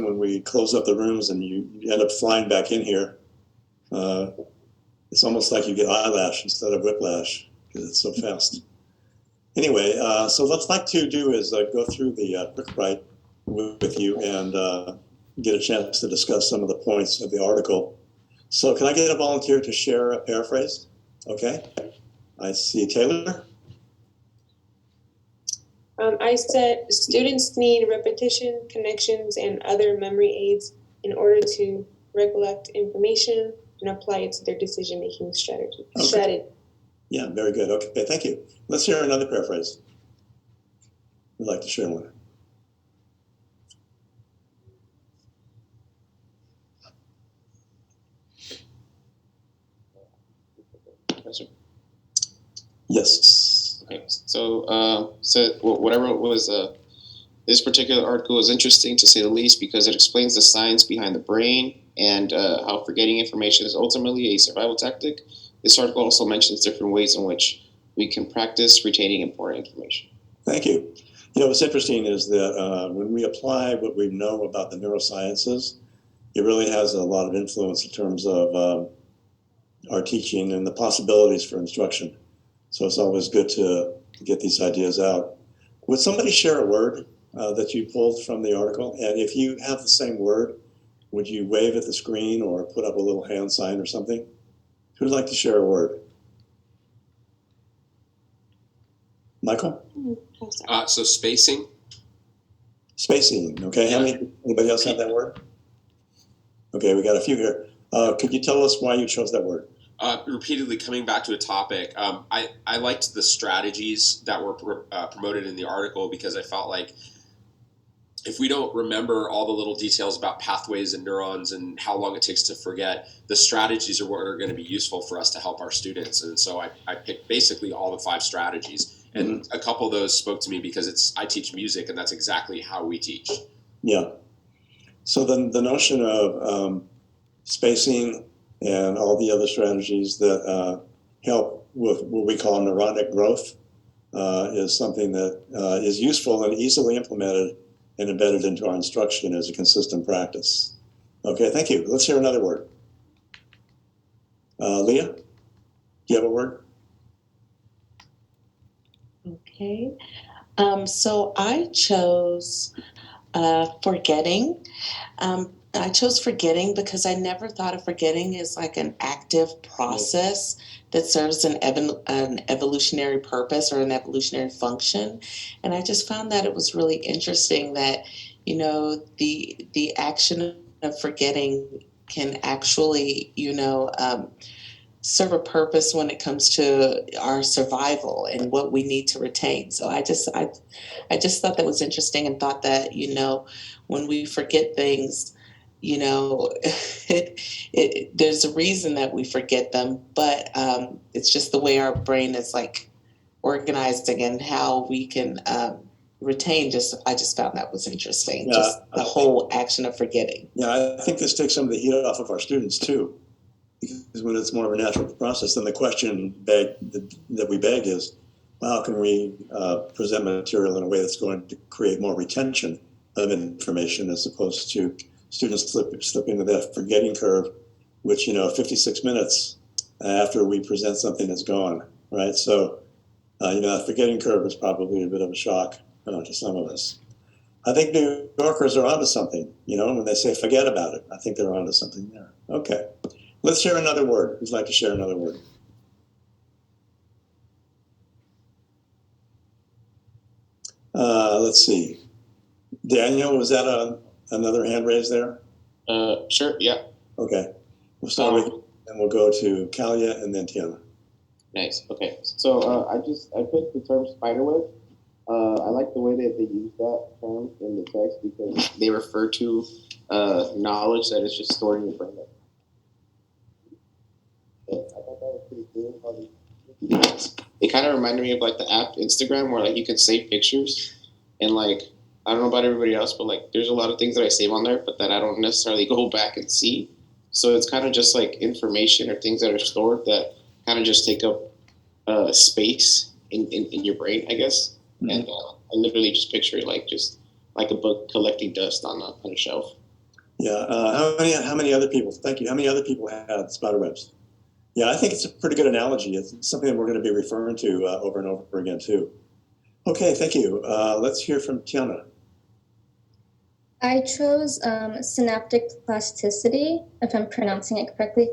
when we close up the rooms and you end up flying back in here. It's almost like you get eyelash instead of whiplash because it's so fast. Anyway, so what I'd like to do is go through the quick write with you and get a chance to discuss some of the points of the article. So can I get a volunteer to share a paraphrase? Okay. I see Taylor. I said students need repetition, connections, and other memory aids in order to recollect information and apply it to their decision-making strategy. Okay. Yeah, very good. Okay, thank you. Let's hear another paraphrase. I'd like to share one. Yes. Okay, so what I wrote was this particular article is interesting to say the least because it explains the science behind the brain and how forgetting information is ultimately a survival tactic. This article also mentions different ways in which we can practice retaining important information. Thank you. You know, what's interesting is that when we apply what we know about the neurosciences, it really has a lot of influence in terms of our teaching and the possibilities for instruction. So it's always good to get these ideas out. Would somebody share a word that you pulled from the article? And if you have the same word, would you wave at the screen or put up a little hand sign or something? Who'd like to share a word? Michael? So spacing. Spacing, okay. Yeah. Anybody else have that word? Okay, we got a few here. Could you tell us why you chose that word? Repeatedly coming back to a topic. I liked the strategies that were promoted in the article because I felt like if we don't remember all the little details about pathways and neurons and how long it takes to forget, the strategies are what are going to be useful for us to help our students. And so I picked basically all the 5 strategies. And a couple of those spoke to me because I teach music, and that's exactly how we teach. Yeah. So then the notion of spacing and all the other strategies that help with what we call neuronic growth is something that is useful and easily implemented and embedded into our instruction as a consistent practice. Okay, thank you. Let's hear another word. Leah, do you have a word? Okay. So I chose forgetting. I chose forgetting because I never thought of forgetting as like an active process that serves an evolutionary purpose or an evolutionary function. And I just found that it was really interesting that, you know, the action of forgetting can actually, serve a purpose when it comes to our survival and what we need to retain. So I just thought that was interesting and thought that, when we forget things, there's a reason that we forget them, but it's just the way our brain is like organized and how we can retain. I just found that was interesting. Yeah, just the whole action of forgetting. Yeah, I think this takes some of the heat off of our students too. Because when it's more of a natural process, then the question that we beg is, well, how can we present material in a way that's going to create more retention of information as opposed to students slip into that forgetting curve, which, 56 minutes after we present something is gone, right? So, that forgetting curve is probably a bit of a shock to some of us. I think New Yorkers are onto something, when they say forget about it. I think they're onto something there. Okay. Let's share another word. Who'd like to share another word? Let's see. Daniel, was that another hand raised there? Sure, yeah. Okay. We'll start with you, and we'll go to Kalia and then Tiana. Nice. Okay. So I picked the term spiderweb. I like the way that they use that term in the text because they refer to knowledge that is just stored in your brain. I thought that was pretty cool. It kind of reminded me of like the app Instagram where like you can save pictures and like I don't know about everybody else, but like there's a lot of things that I save on there, but that I don't necessarily go back and see. So it's kind of just like information or things that are stored that kind of just take up space in your brain, I guess. Mm-hmm. And I literally just picture it like just like a book collecting dust on a shelf. Yeah. How many other people? Thank you. How many other people had spider webs? Yeah, I think it's a pretty good analogy. It's something that we're going to be referring to over and over again too. Okay, thank you. Let's hear from Tiana. I chose synaptic plasticity, if I'm pronouncing it correctly,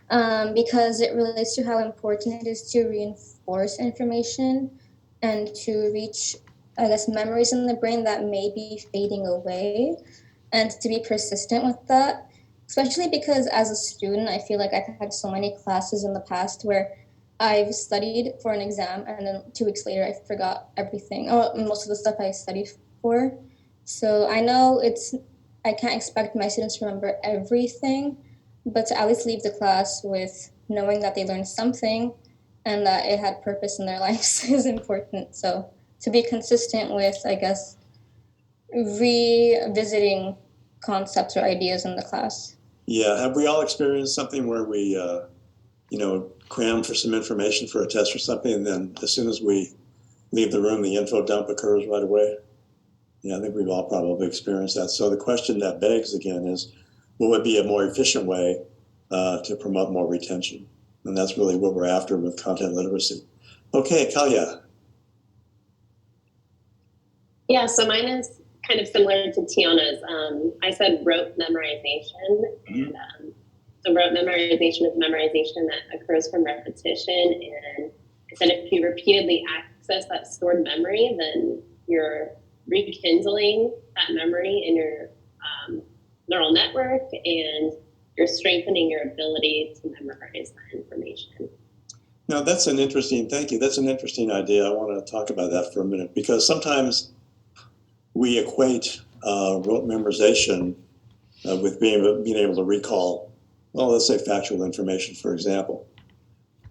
because it relates to how important it is to reinforce information and to reach, I guess, memories in the brain that may be fading away, and to be persistent with that. Especially because as a student, I feel like I've had so many classes in the past where I've studied for an exam and then 2 weeks later I forgot everything, or most of the stuff I studied for. So I know I can't expect my students to remember everything, but to at least leave the class with knowing that they learned something and that it had purpose in their lives is important. So to be consistent with, I guess, revisiting concepts or ideas in the class. Yeah, have we all experienced something where we, cram for some information for a test or something, and then as soon as we leave the room, the info dump occurs right away? Yeah, I think we've all probably experienced that. So the question that begs again is, what would be a more efficient way to promote more retention? And that's really what we're after with content literacy. Okay, Kalia. Yeah, so mine is kind of similar to Tiana's. I said rote memorization, and so rote memorization is memorization that occurs from repetition. And I said if you repeatedly access that stored memory, then you're rekindling that memory in your neural network, and you're strengthening your ability to memorize that information. Now that's an interesting, thank you. That's an interesting idea. I want to talk about that for a minute, because sometimes we equate rote memorization with being able to recall, well, let's say factual information, for example.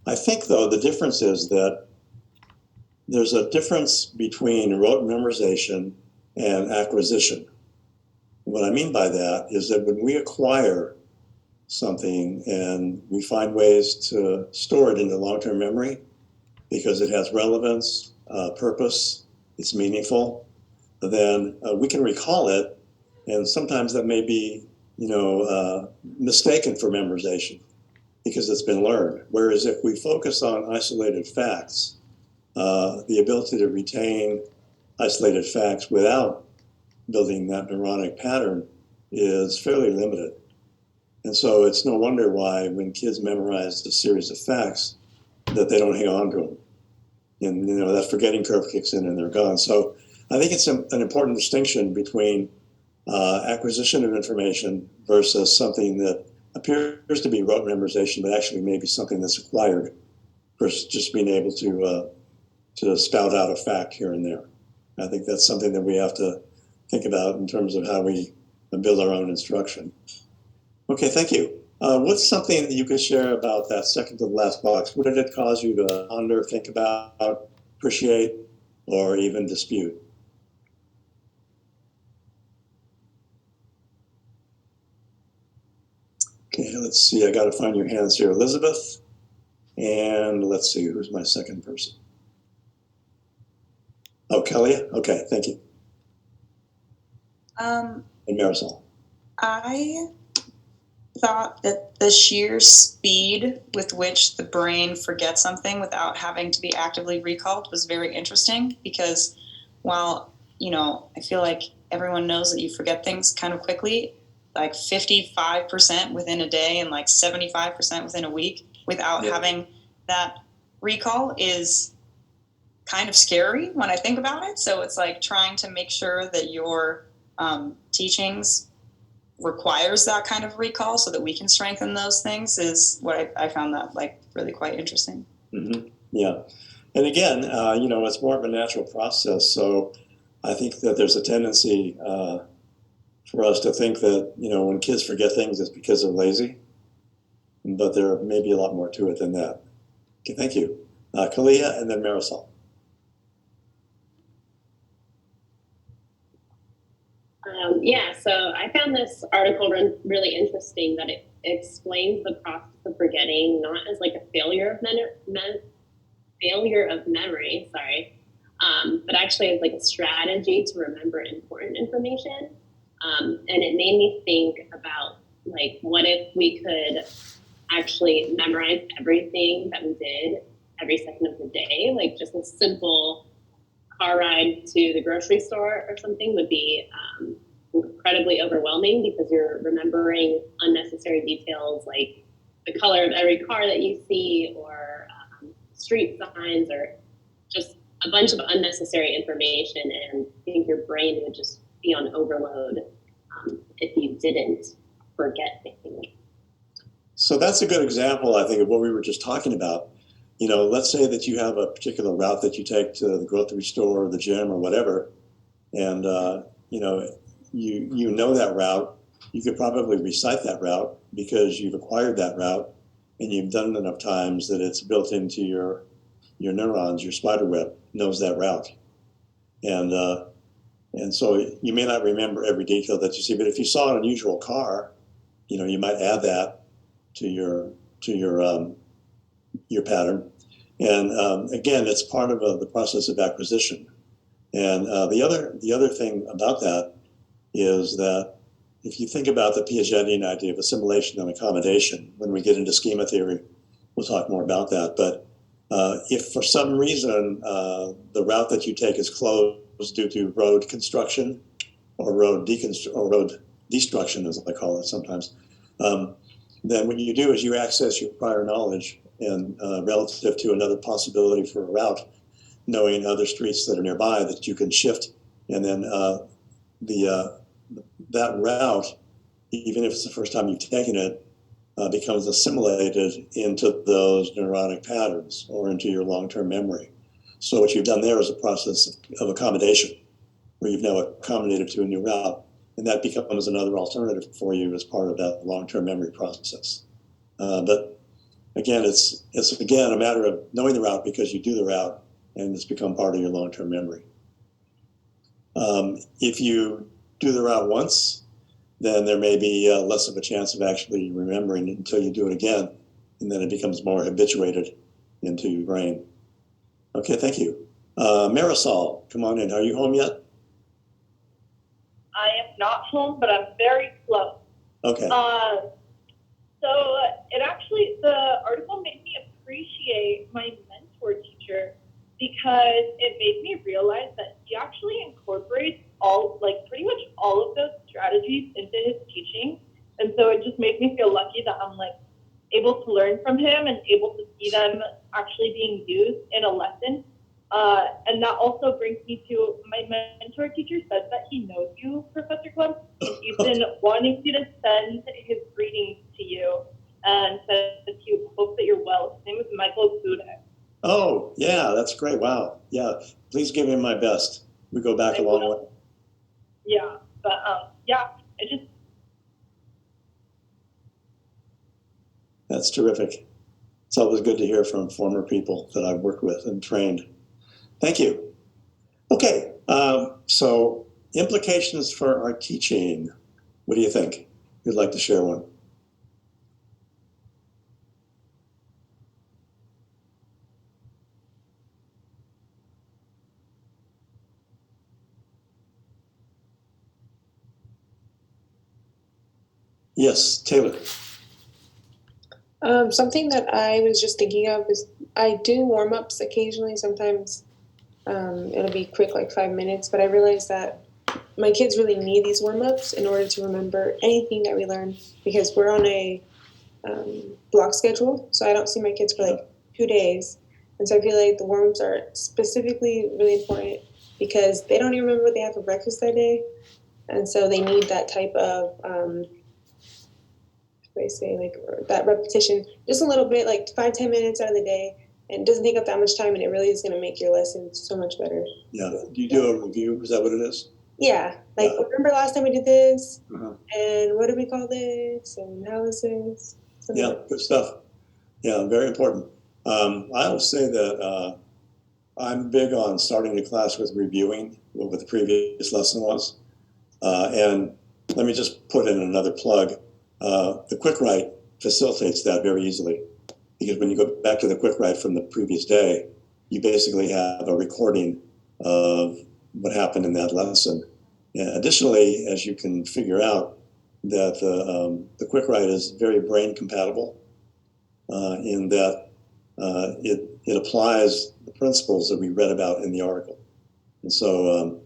I think, though, the difference is that there's a difference between rote memorization and acquisition. What I mean by that is that when we acquire something and we find ways to store it into long-term memory because it has relevance, purpose, it's meaningful, then we can recall it, and sometimes that may be, mistaken for memorization because it's been learned. Whereas if we focus on isolated facts, the ability to retain isolated facts without building that neuronic pattern is fairly limited. And so it's no wonder why when kids memorize a series of facts that they don't hang on to them. And, that forgetting curve kicks in and they're gone. So I think it's an important distinction between acquisition of information versus something that appears to be rote memorization, but actually maybe something that's acquired versus just being able to spout out a fact here and there. I think that's something that we have to think about in terms of how we build our own instruction. Okay, thank you. What's something that you could share about that second to the last box? What did it cause you to ponder, think about, appreciate, or even dispute? Okay, let's see. I got to find your hands here. Elizabeth, and let's see, who's my second person? Oh, Kelly? Okay, thank you. And Marisol. I thought that the sheer speed with which the brain forgets something without having to be actively recalled was very interesting, because while, I feel like everyone knows that you forget things kind of quickly, like 55% within a day and like 75% within a week without having that recall is kind of scary when I think about it. So it's like trying to make sure that your teachings requires that kind of recall so that we can strengthen those things is what I found that like really quite interesting. Mm-hmm. Yeah. And again, it's more of a natural process. So I think that there's a tendency for us to think that, when kids forget things, it's because they're lazy. But there may be a lot more to it than that. Okay, thank you. Kalia and then Marisol. So I found this article really interesting, that it explains the process of forgetting not as like a failure of memory, but actually as like a strategy to remember important information. And it made me think about, like, what if we could actually memorize everything that we did every second of the day? Like, just a simple car ride to the grocery store or something would be incredibly overwhelming, because you're remembering unnecessary details like the color of every car that you see, or street signs, or just a bunch of unnecessary information. And I think your brain would just be on overload if you didn't forget things. So that's a good example, I think, of what we were just talking about. You know, let's say that you have a particular route that you take to the grocery store or the gym or whatever, and you know that route. You could probably recite that route because you've acquired that route and you've done it enough times that it's built into your neurons. Your spider web knows that route, and so you may not remember every detail that you see, but if you saw an unusual car, you know, you might add that to your pattern. And again, it's part of the process of acquisition. And the other thing about that is that if you think about the Piagetian idea of assimilation and accommodation, when we get into schema theory, we'll talk more about that. But if for some reason the route that you take is closed due to road construction or road destruction, as I call it sometimes, then what you do is you access your prior knowledge and relative to another possibility for a route, knowing other streets that are nearby that you can shift, and then that route, even if it's the first time you've taken it, becomes assimilated into those neuronic patterns or into your long-term memory. So what you've done there is a process of accommodation, where you've now accommodated to a new route, and that becomes another alternative for you as part of that long-term memory process. But again, it's again a matter of knowing the route because you do the route, and it's become part of your long-term memory. If you do the route once, then there may be less of a chance of actually remembering it until you do it again, and then it becomes more habituated into your brain. Okay, thank you. Marisol, come on in. Are you home yet? I am not home, but I'm very close. Okay. So the article made me appreciate my mentor teacher, because it made me realize that he actually incorporates pretty much all of those strategies into his teaching. And so it just made me feel lucky that I'm able to learn from him and able to see them actually being used in a lesson. And that also brings me to my mentor teacher says that he knows you, Professor Clem, and he's been wanting you to send his greetings to you and says that he hopes that you're well. His name is Michael Budek. Oh, yeah, that's great. Wow. Yeah, please give him my best. We go back a long way. Yeah, but That's terrific. It's always good to hear from former people that I've worked with and trained. Thank you. Okay, so implications for our teaching. What do you think? Who'd like to share one? Yes, Taylor. Something that I was just thinking of is I do warm-ups occasionally. Sometimes it'll be quick, like 5 minutes, but I realize that my kids really need these warm-ups in order to remember anything that we learn, because we're on a block schedule, so I don't see my kids for like 2 days. And so I feel like the warm-ups are specifically really important because they don't even remember what they had for breakfast that day. And so they need that type of that repetition, just a little bit, like 5-10 minutes out of the day, and it doesn't take up that much time, and it really is going to make your lesson so much better. Yeah. Do you do a review? Is that what it is? Yeah. Remember last time we did this? And what do we call this? And how is this? Yeah, good stuff. Yeah, very important. I always say that I'm big on starting the class with reviewing what the previous lesson was. And let me just put in another plug. The Quick Write facilitates that very easily, because when you go back to the Quick Write from the previous day, you basically have a recording of what happened in that lesson. Additionally, as you can figure out, that the Quick Write is very brain compatible in that it applies the principles that we read about in the article. And so,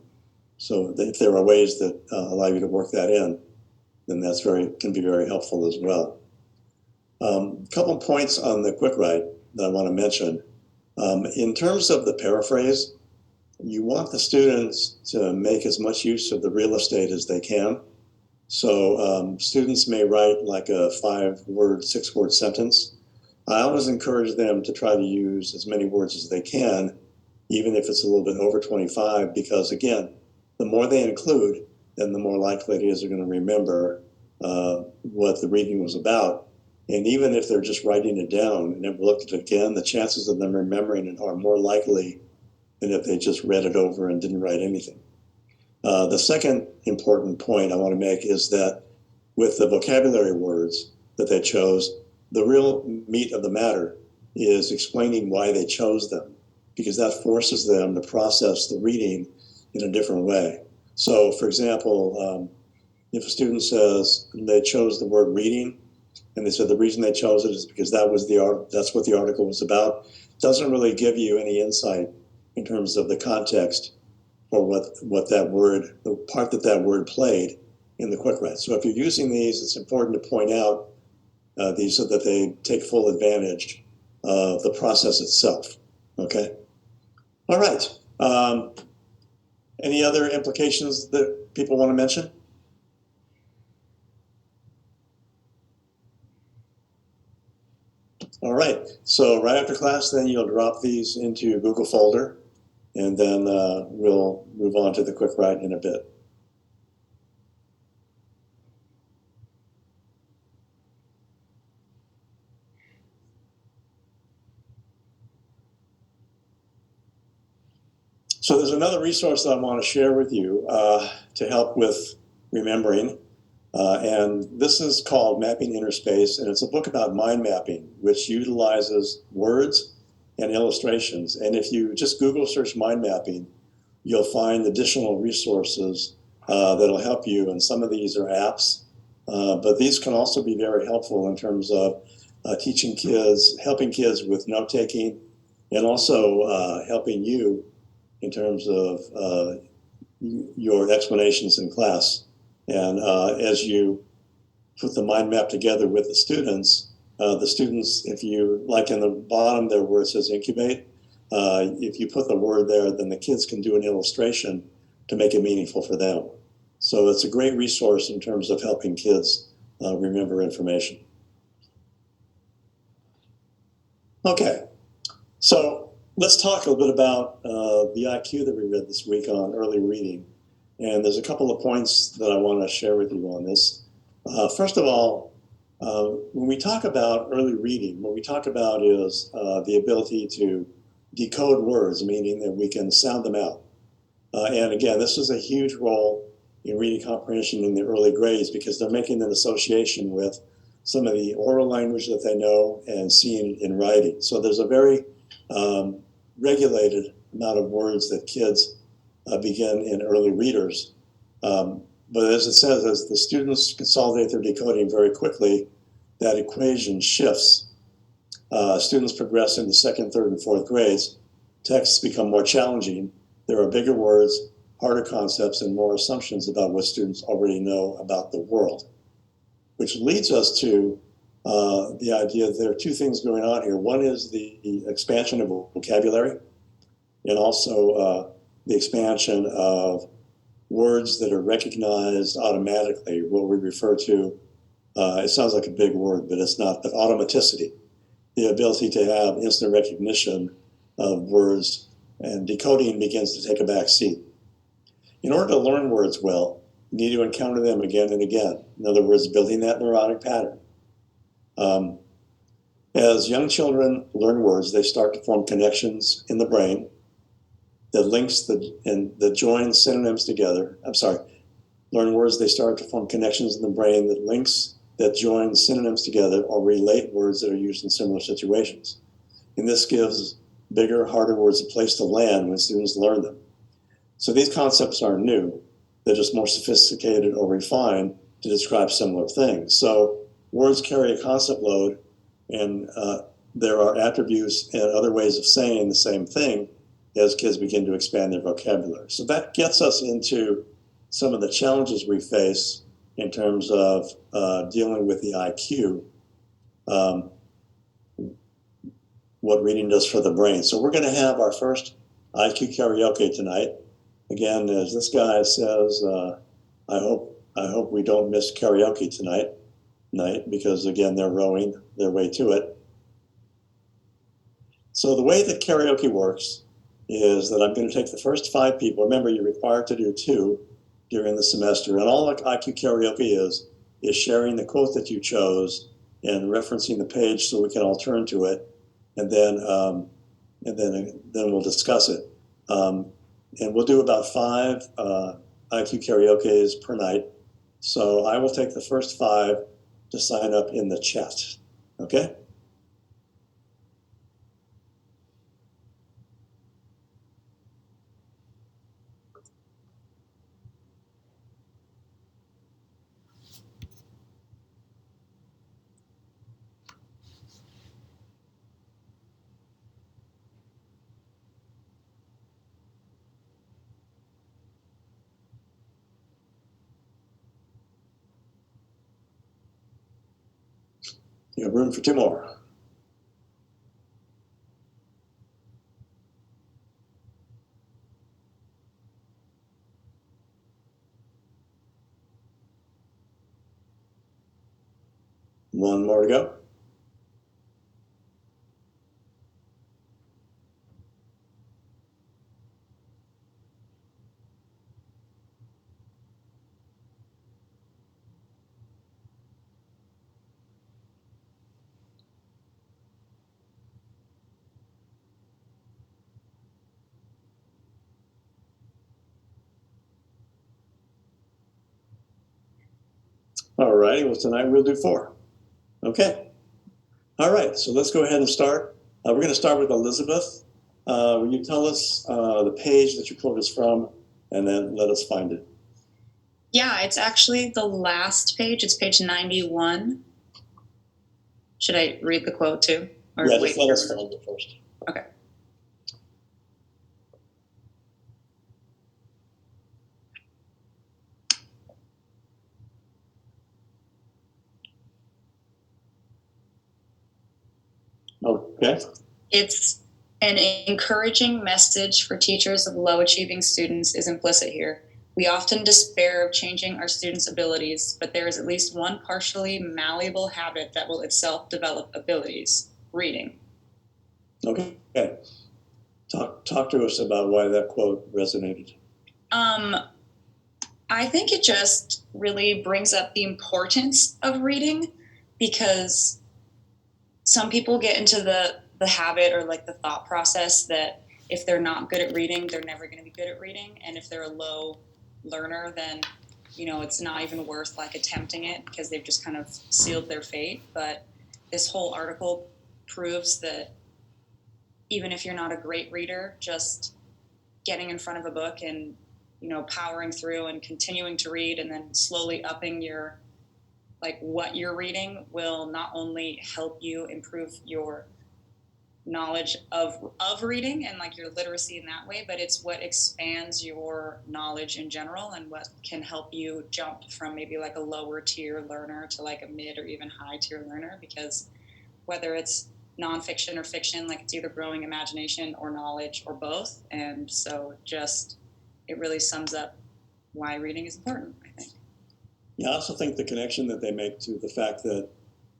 if there are ways that allow you to work that in, then that's can be very helpful as well. A couple points on the Quick Write that I want to mention. In terms of the paraphrase, you want the students to make as much use of the real estate as they can. So students may write like a 5-word, 6-word sentence. I always encourage them to try to use as many words as they can, even if it's a little bit over 25, because again, the more they include, then the more likely it is they're going to remember what the reading was about. And even if they're just writing it down and never looked at it again, the chances of them remembering it are more likely than if they just read it over and didn't write anything. The second important point I want to make is that with the vocabulary words that they chose, the real meat of the matter is explaining why they chose them, because that forces them to process the reading in a different way. So, for example, if a student says they chose the word reading, and they said the reason they chose it is because that's what the article was about, doesn't really give you any insight in terms of the context or what that word, the part that word played in the Quick Write. So if you're using these, it's important to point out these so that they take full advantage of the process itself. Okay. All right. Any other implications that people want to mention? All right. So right after class, then you'll drop these into Google folder, and then we'll move on to the Quick Write in a bit. So there's another resource that I want to share with you to help with remembering. And this is called Mapping Inner Space, and it's a book about mind mapping, which utilizes words and illustrations. And if you just Google search mind mapping, you'll find additional resources that'll help you. And some of these are apps, but these can also be very helpful in terms of teaching kids, helping kids with note-taking, and also helping you in terms of your explanations in class. And as you put the mind map together with the students, if you, like in the bottom there where it says incubate, if you put the word there, then the kids can do an illustration to make it meaningful for them. So it's a great resource in terms of helping kids remember information. Okay, so let's talk a little bit about the IQ that we read this week on early reading. And there's a couple of points that I want to share with you on this. First of all, when we talk about early reading, what we talk about is the ability to decode words, meaning that we can sound them out. And again, this is a huge role in reading comprehension in the early grades because they're making an association with some of the oral language that they know and seeing it in writing. So there's a very regulated amount of words that kids begin in early readers. But as it says, as the students consolidate their decoding very quickly, that equation shifts. Students progress into second, third, and fourth grades. Texts become more challenging. There are bigger words, harder concepts, and more assumptions about what students already know about the world. Which leads us to the idea that there are two things going on here. One is the expansion of vocabulary, and also the expansion of words that are recognized automatically, what we refer to, it sounds like a big word, but it's not, but automaticity, the ability to have instant recognition of words, and decoding begins to take a back seat. In order to learn words well, you need to encounter them again and again. In other words, building that neurotic pattern. As young children learn words, they start to form connections in the brain that that join synonyms together. Learn words, they start to form connections in the brain that join synonyms together or relate words that are used in similar situations. And this gives bigger, harder words a place to land when students learn them. So these concepts aren't new. They're just more sophisticated or refined to describe similar things. So words carry a concept load, and there are attributes and other ways of saying the same thing as kids begin to expand their vocabulary. So that gets us into some of the challenges we face in terms of dealing with the IQ, what reading does for the brain. So we're going to have our first IQ karaoke tonight. Again, as this guy says, I hope we don't miss karaoke tonight, because again, they're rowing their way to it. So the way that karaoke works is that I'm going to take the first 5 people. Remember, you're required to do 2 during the semester, and all IQ karaoke is sharing the quote that you chose and referencing the page so we can all turn to it, and then we'll discuss it. And we'll do about 5 IQ karaokes per night. So I will take the first 5 to sign up in the chat. Okay? You have room for 2 more. One more to go. All righty, well, tonight we'll do 4. Okay. All right, so let's go ahead and start. We're going to start with Elizabeth. Will you tell us the page that your quote is from, and then let us find it? Yeah, it's actually the last page. It's page 91. Should I read the quote too? Or Yeah, wait just let us find it first. Okay. Okay. It's an encouraging message for teachers of low achieving students is implicit here. We often despair of changing our students' abilities, but there is at least one partially malleable habit that will itself develop abilities: reading. Okay. Talk to us about why that quote resonated. I think it just really brings up the importance of reading, because some people get into the habit or like the thought process that if they're not good at reading, they're never going to be good at reading. And if they're a low learner, then, it's not even worth like attempting it because they've just kind of sealed their fate. But this whole article proves that even if you're not a great reader, just getting in front of a book and, powering through and continuing to read and then slowly upping your, like what you're reading will not only help you improve your knowledge of reading and like your literacy in that way, but it's what expands your knowledge in general and what can help you jump from maybe like a lower tier learner to like a mid or even high tier learner, because whether it's nonfiction or fiction, like it's either growing imagination or knowledge or both. And so it really sums up why reading is important, I think. Yeah, I also think the connection that they make to the fact that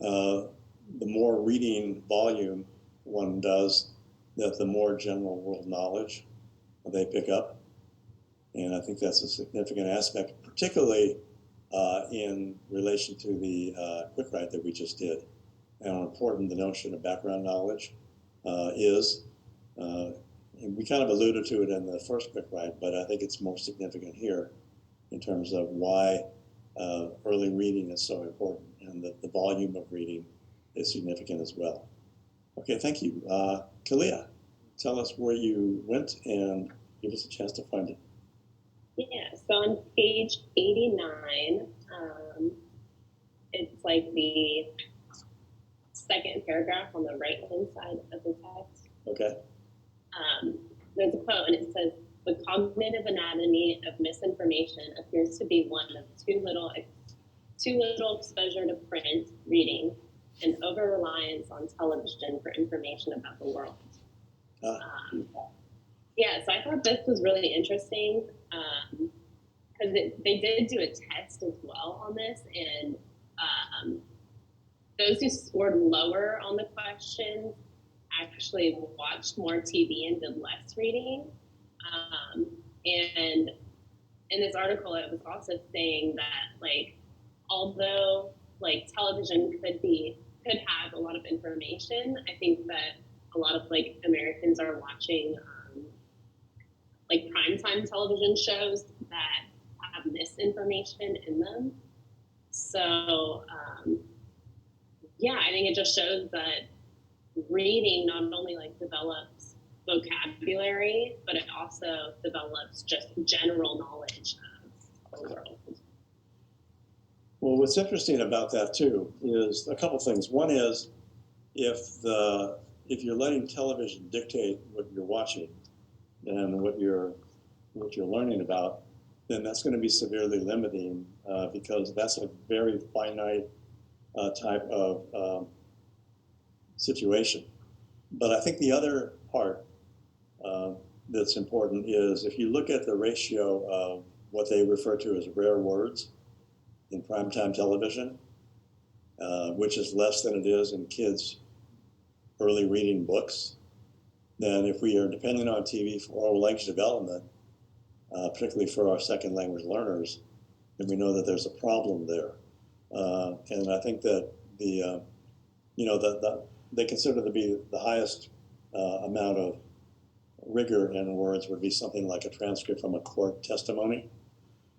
the more reading volume one does, that the more general world knowledge they pick up. And I think that's a significant aspect, particularly in relation to the quick write that we just did, and how important the notion of background knowledge is. And we kind of alluded to it in the first quick write, but I think it's more significant here in terms of why early reading is so important, and that the volume of reading is significant as well. Okay, thank you. Kalia, tell us where you went and give us a chance to find it. Yeah, so on page 89, it's like the second paragraph on the right hand side of the text. Okay. There's a quote, and it says, "The cognitive anatomy of misinformation appears to be one of too little exposure to print reading and over reliance on television for information about the world." Yeah, so I thought this was really interesting because they did do a test as well on this, and those who scored lower on the questions actually watched more TV and did less reading. And in this article, it was also saying that like although like television could have a lot of information, I think that a lot of like Americans are watching like primetime television shows that have misinformation in them. So yeah, I think it just shows that reading not only like develops vocabulary, but it also develops just general knowledge of the world. Well, what's interesting about that too is a couple things. One is if you're letting television dictate what you're watching and what you're learning about, then that's going to be severely limiting because that's a very finite type of situation. But I think the other part that's important is if you look at the ratio of what they refer to as rare words in primetime television, which is less than it is in kids' early reading books, then if we are dependent on TV for oral language development, particularly for our second language learners, then we know that there's a problem there. And I think that they consider to be the highest amount of rigor in words would be something like a transcript from a court testimony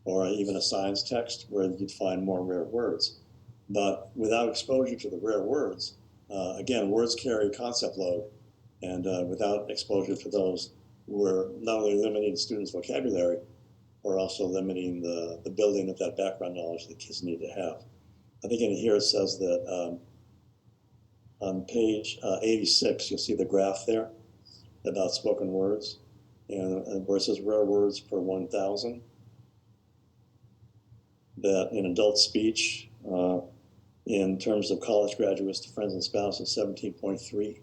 or even a science text where you'd find more rare words. But without exposure to the rare words, again, words carry concept load, and without exposure to those, we're not only limiting students' vocabulary, we're also limiting the building of that background knowledge that kids need to have. I think in here it says that on page 86, you'll see the graph there about spoken words, and where it says rare words per 1,000, that in adult speech, in terms of college graduates to friends and spouses, 17.3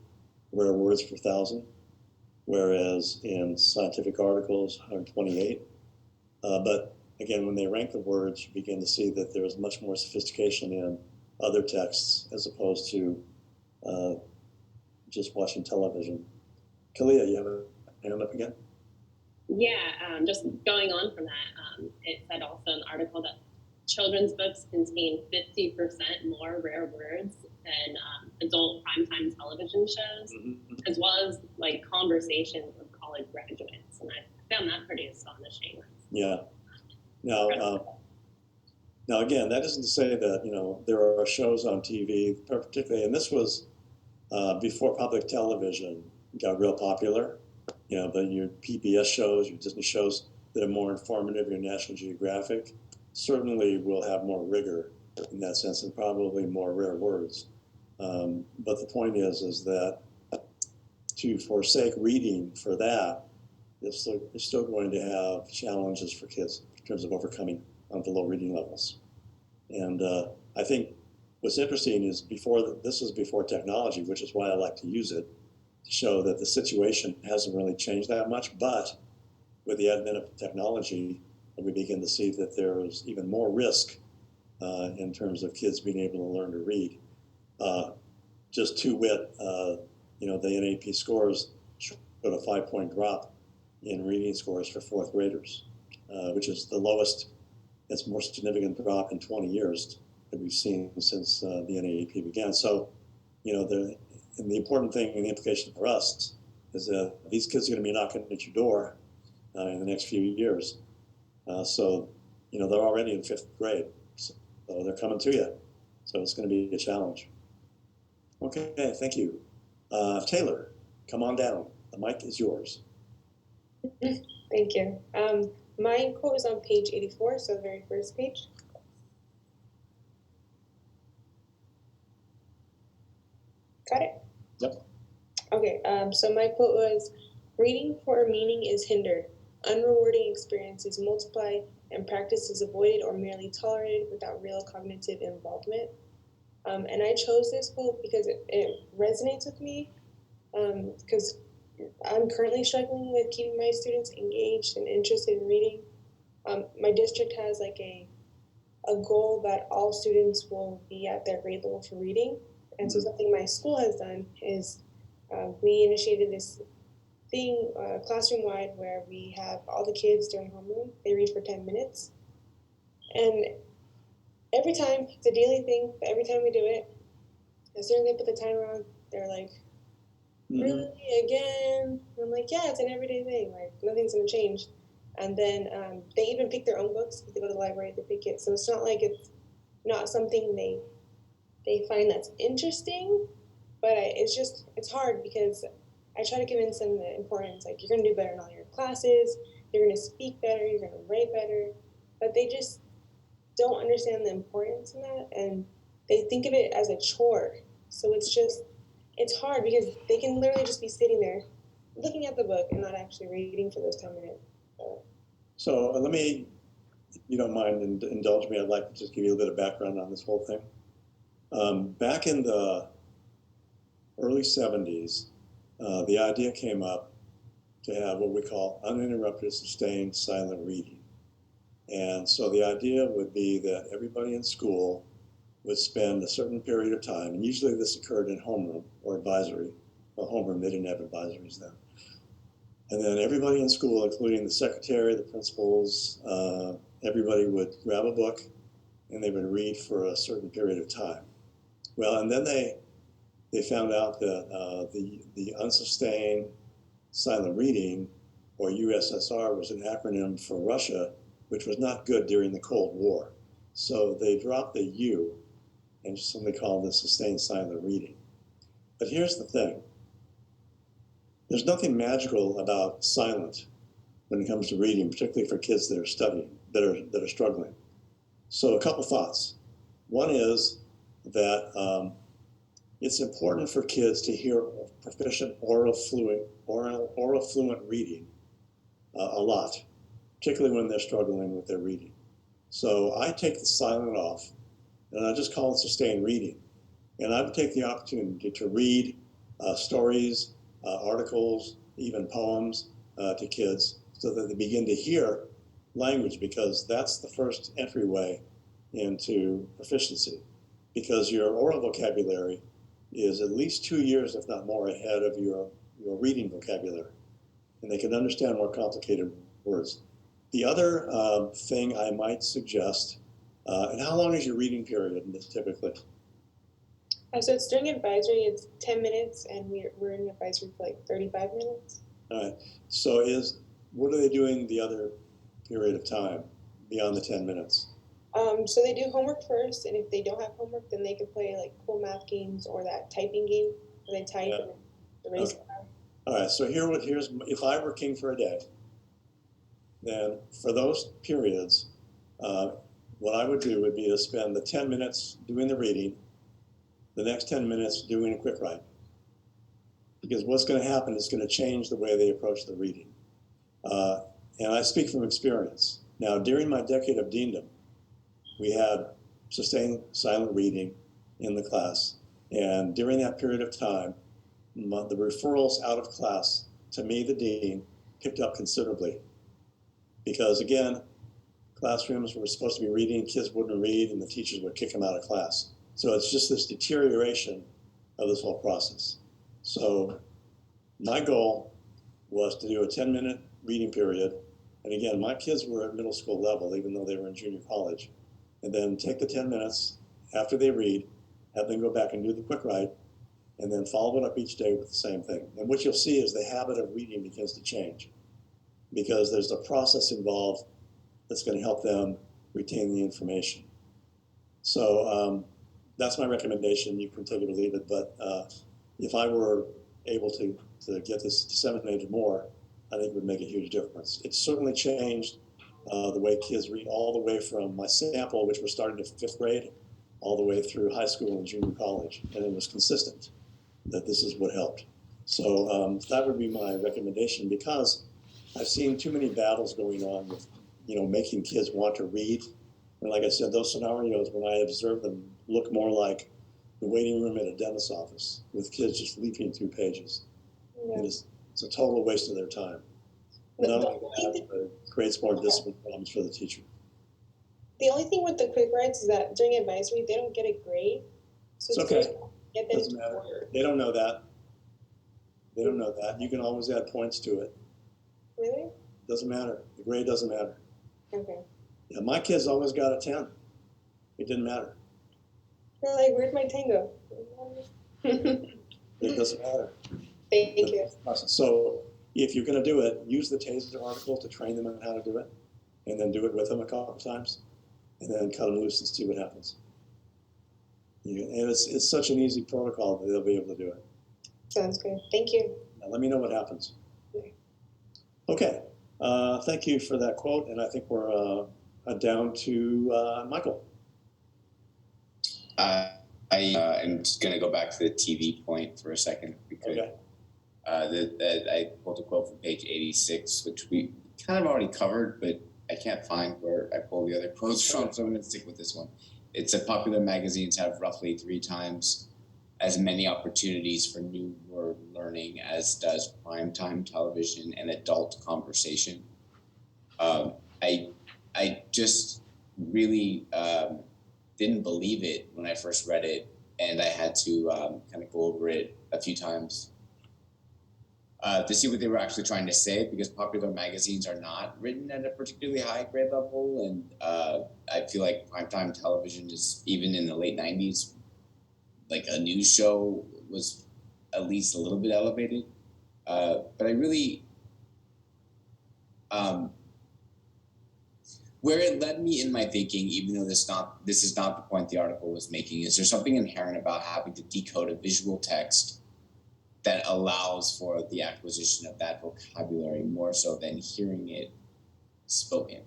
rare words per 1,000, whereas in scientific articles, 128. But again, when they rank the words, you begin to see that there is much more sophistication in other texts as opposed to just watching television. Kalia, you have a hand up again? Yeah, just going on from that, it said also in the article that children's books contain 50% more rare words than adult primetime television shows, as well as like conversations with college graduates. And I found that pretty astonishing. Yeah. Now again, that isn't to say that, there are shows on TV, particularly, and this was before public television got real popular, but your PBS shows, your Disney shows that are more informative, your National Geographic, certainly will have more rigor in that sense and probably more rare words. But the point is that to forsake reading for that, it's still going to have challenges for kids in terms of overcoming the low reading levels. And I think what's interesting is this is before technology, which is why I like to use it, to show that the situation hasn't really changed that much. But with the advent of technology, we begin to see that there's even more risk in terms of kids being able to learn to read. Just to wit, the NAP scores showed a 5-point drop in reading scores for fourth graders, which is the lowest, it's more significant drop in 20 years that we've seen since the NAEP began. So, the important thing and the implication for us is that these kids are going to be knocking at your door in the next few years. So, they're already in 5th grade, so they're coming to you. So it's going to be a challenge. Okay, thank you. Taylor, come on down. The mic is yours. Thank you. My quote is on page 84, so the very first page. Got it? Yep. Okay, so my quote was, reading for meaning is hindered, unrewarding experiences multiply, and practice is avoided or merely tolerated without real cognitive involvement. And I chose this quote because it resonates with me, because I'm currently struggling with keeping my students engaged and interested in reading. My district has like a goal that all students will be at their grade level for reading. And so something my school has done is we initiated this thing classroom-wide where we have all the kids during homeroom, they read for 10 minutes. And every time, it's a daily thing, but every time we do it, as soon as they put the timer on, they're like, really, again? And I'm like, yeah, it's an everyday thing. Like, nothing's going to change. And then they even pick their own books. If they go to the library, they pick it. So it's not like it's not something they find that's interesting, but it's hard because I try to convince them the importance. Like, you're going to do better in all your classes. You're going to speak better. You're going to write better. But they just don't understand the importance in that. And they think of it as a chore. So it's hard because they can literally just be sitting there looking at the book and not actually reading for those 10 minutes. So let me, if you don't mind, indulge me. I'd like to just give you a bit of background on this whole thing. Back in the early 70s, the idea came up to have what we call uninterrupted, sustained, silent reading. And so the idea would be that everybody in school would spend a certain period of time, and usually this occurred in homeroom or advisory. Well, homeroom, they didn't have advisories then. And then everybody in school, including the secretary, the principals, everybody would grab a book and they would read for a certain period of time. Well, and then they found out that the unsustained silent reading, or USSR, was an acronym for Russia, which was not good during the Cold War. So they dropped the U and just simply called it sustained silent reading. But here's the thing. There's nothing magical about silent when it comes to reading, particularly for kids that are studying, that are struggling. So a couple thoughts. One is that it's important for kids to hear proficient oral fluent reading a lot, particularly when they're struggling with their reading. So I take the silent off, and I just call it sustained reading. And I would take the opportunity to read stories, articles, even poems to kids so that they begin to hear language, because that's the first entryway into proficiency. Because your oral vocabulary is at least 2 years, if not more, ahead of your reading vocabulary. And they can understand more complicated words. The other thing I might suggest, and how long is your reading period typically? So it's during advisory, it's 10 minutes, and we're in advisory for like 35 minutes. All right. So what are they doing the other period of time beyond the 10 minutes? So they do homework first, and if they don't have homework, then they can play like cool math games or that typing game where they type and erase. Okay. All right. So here's if I were king for a day, then for those periods, what I would do would be to spend the 10 minutes doing the reading, the next 10 minutes doing a quick write. Because what's going to happen is going to change the way they approach the reading. And I speak from experience. Now, during my decade of deandom, we had sustained silent reading in the class. And during that period of time, the referrals out of class to me, the dean, picked up considerably. Because again, classrooms were supposed to be reading, kids wouldn't read, and the teachers would kick them out of class. So it's just this deterioration of this whole process. So my goal was to do a 10-minute reading period. And again, my kids were at middle school level, even though they were in junior college. And then take the 10 minutes after they read, have them go back and do the quick write, and then follow it up each day with the same thing. And what you'll see is the habit of reading begins to change, because there's a process involved that's going to help them retain the information. So that's my recommendation. You can take it or leave it. But if I were able to get this disseminated more, I think it would make a huge difference. It's certainly changed the way kids read, all the way from my sample, which was starting in 5th grade, all the way through high school and junior college, and it was consistent that this is what helped. So that would be my recommendation, because I've seen too many battles going on with, making kids want to read. And like I said, those scenarios, when I observe them, look more like the waiting room at a dentist's office with kids just leaping through pages. Yeah. It's a total waste of their time. Not only that, but it creates more discipline problems for the teacher. The only thing with the quick writes is that during advisory, they don't get a grade. So It's it's okay. good to get them Doesn't to matter. work. They don't know that. They don't know that. You can always add points to it. Really? Doesn't matter. The grade doesn't matter. Okay. Yeah, my kids always got a 10. It didn't matter. They're like, where'd my tango? It doesn't matter. Thank you. So if you're going to do it, use the TASER article to train them on how to do it, and then do it with them a couple of times, and then cut them loose and see what happens. And it's such an easy protocol that they'll be able to do it. Sounds good. Thank you. Now, let me know what happens. Okay. Okay. Thank you for that quote, and I think we're down to Michael. I am just going to go back to the TV point for a second, because Okay. I pulled a quote from page 86, which we kind of already covered, but I can't find where I pulled the other quotes from, so I'm going to stick with this one. It said popular magazines have roughly 3 times as many opportunities for new word learning as does primetime television and adult conversation. I just really didn't believe it when I first read it, and I had to kind of go over it a few times to see what they were actually trying to say, because popular magazines are not written at a particularly high grade level, and I feel like primetime television is, even in the late 90s, like a news show was at least a little bit elevated. But I really, where it led me in my thinking, even though this is not the point the article was making, is there's something inherent about having to decode a visual text that allows for the acquisition of that vocabulary more so than hearing it spoken.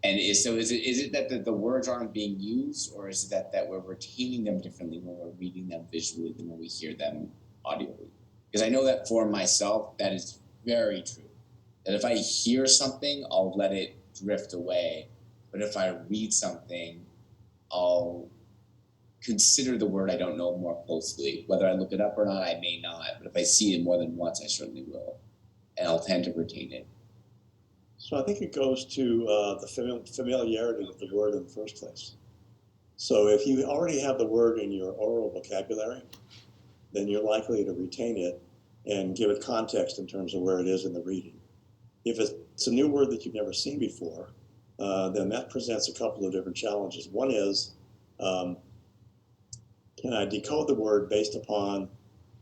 And is it that the words aren't being used, or is it that we're retaining them differently when we're reading them visually than when we hear them audibly? Because I know that for myself, that is very true. That if I hear something, I'll let it drift away. But if I read something, I'll consider the word I don't know more closely. Whether I look it up or not, I may not. But if I see it more than once, I certainly will. And I'll tend to retain it. So I think it goes to the familiarity with the word in the first place. So if you already have the word in your oral vocabulary, then you're likely to retain it and give it context in terms of where it is in the reading. If it's a new word that you've never seen before, then that presents a couple of different challenges. One is, can I decode the word based upon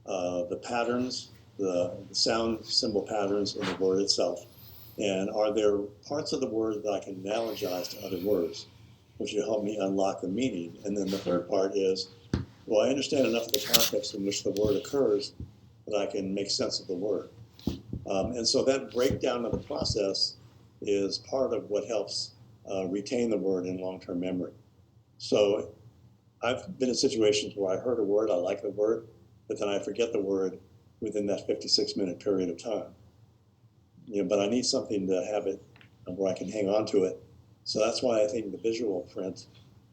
the patterns, the sound symbol patterns in the word itself? And are there parts of the word that I can analogize to other words, which will help me unlock the meaning? And then the third part is, well, I understand enough of the context in which the word occurs that I can make sense of the word. And so that breakdown of the process is part of what helps retain the word in long-term memory. So I've been in situations where I heard a word, I like the word, but then I forget the word within that 56-minute period of time. But I need something to have it where I can hang on to it. So that's why I think the visual print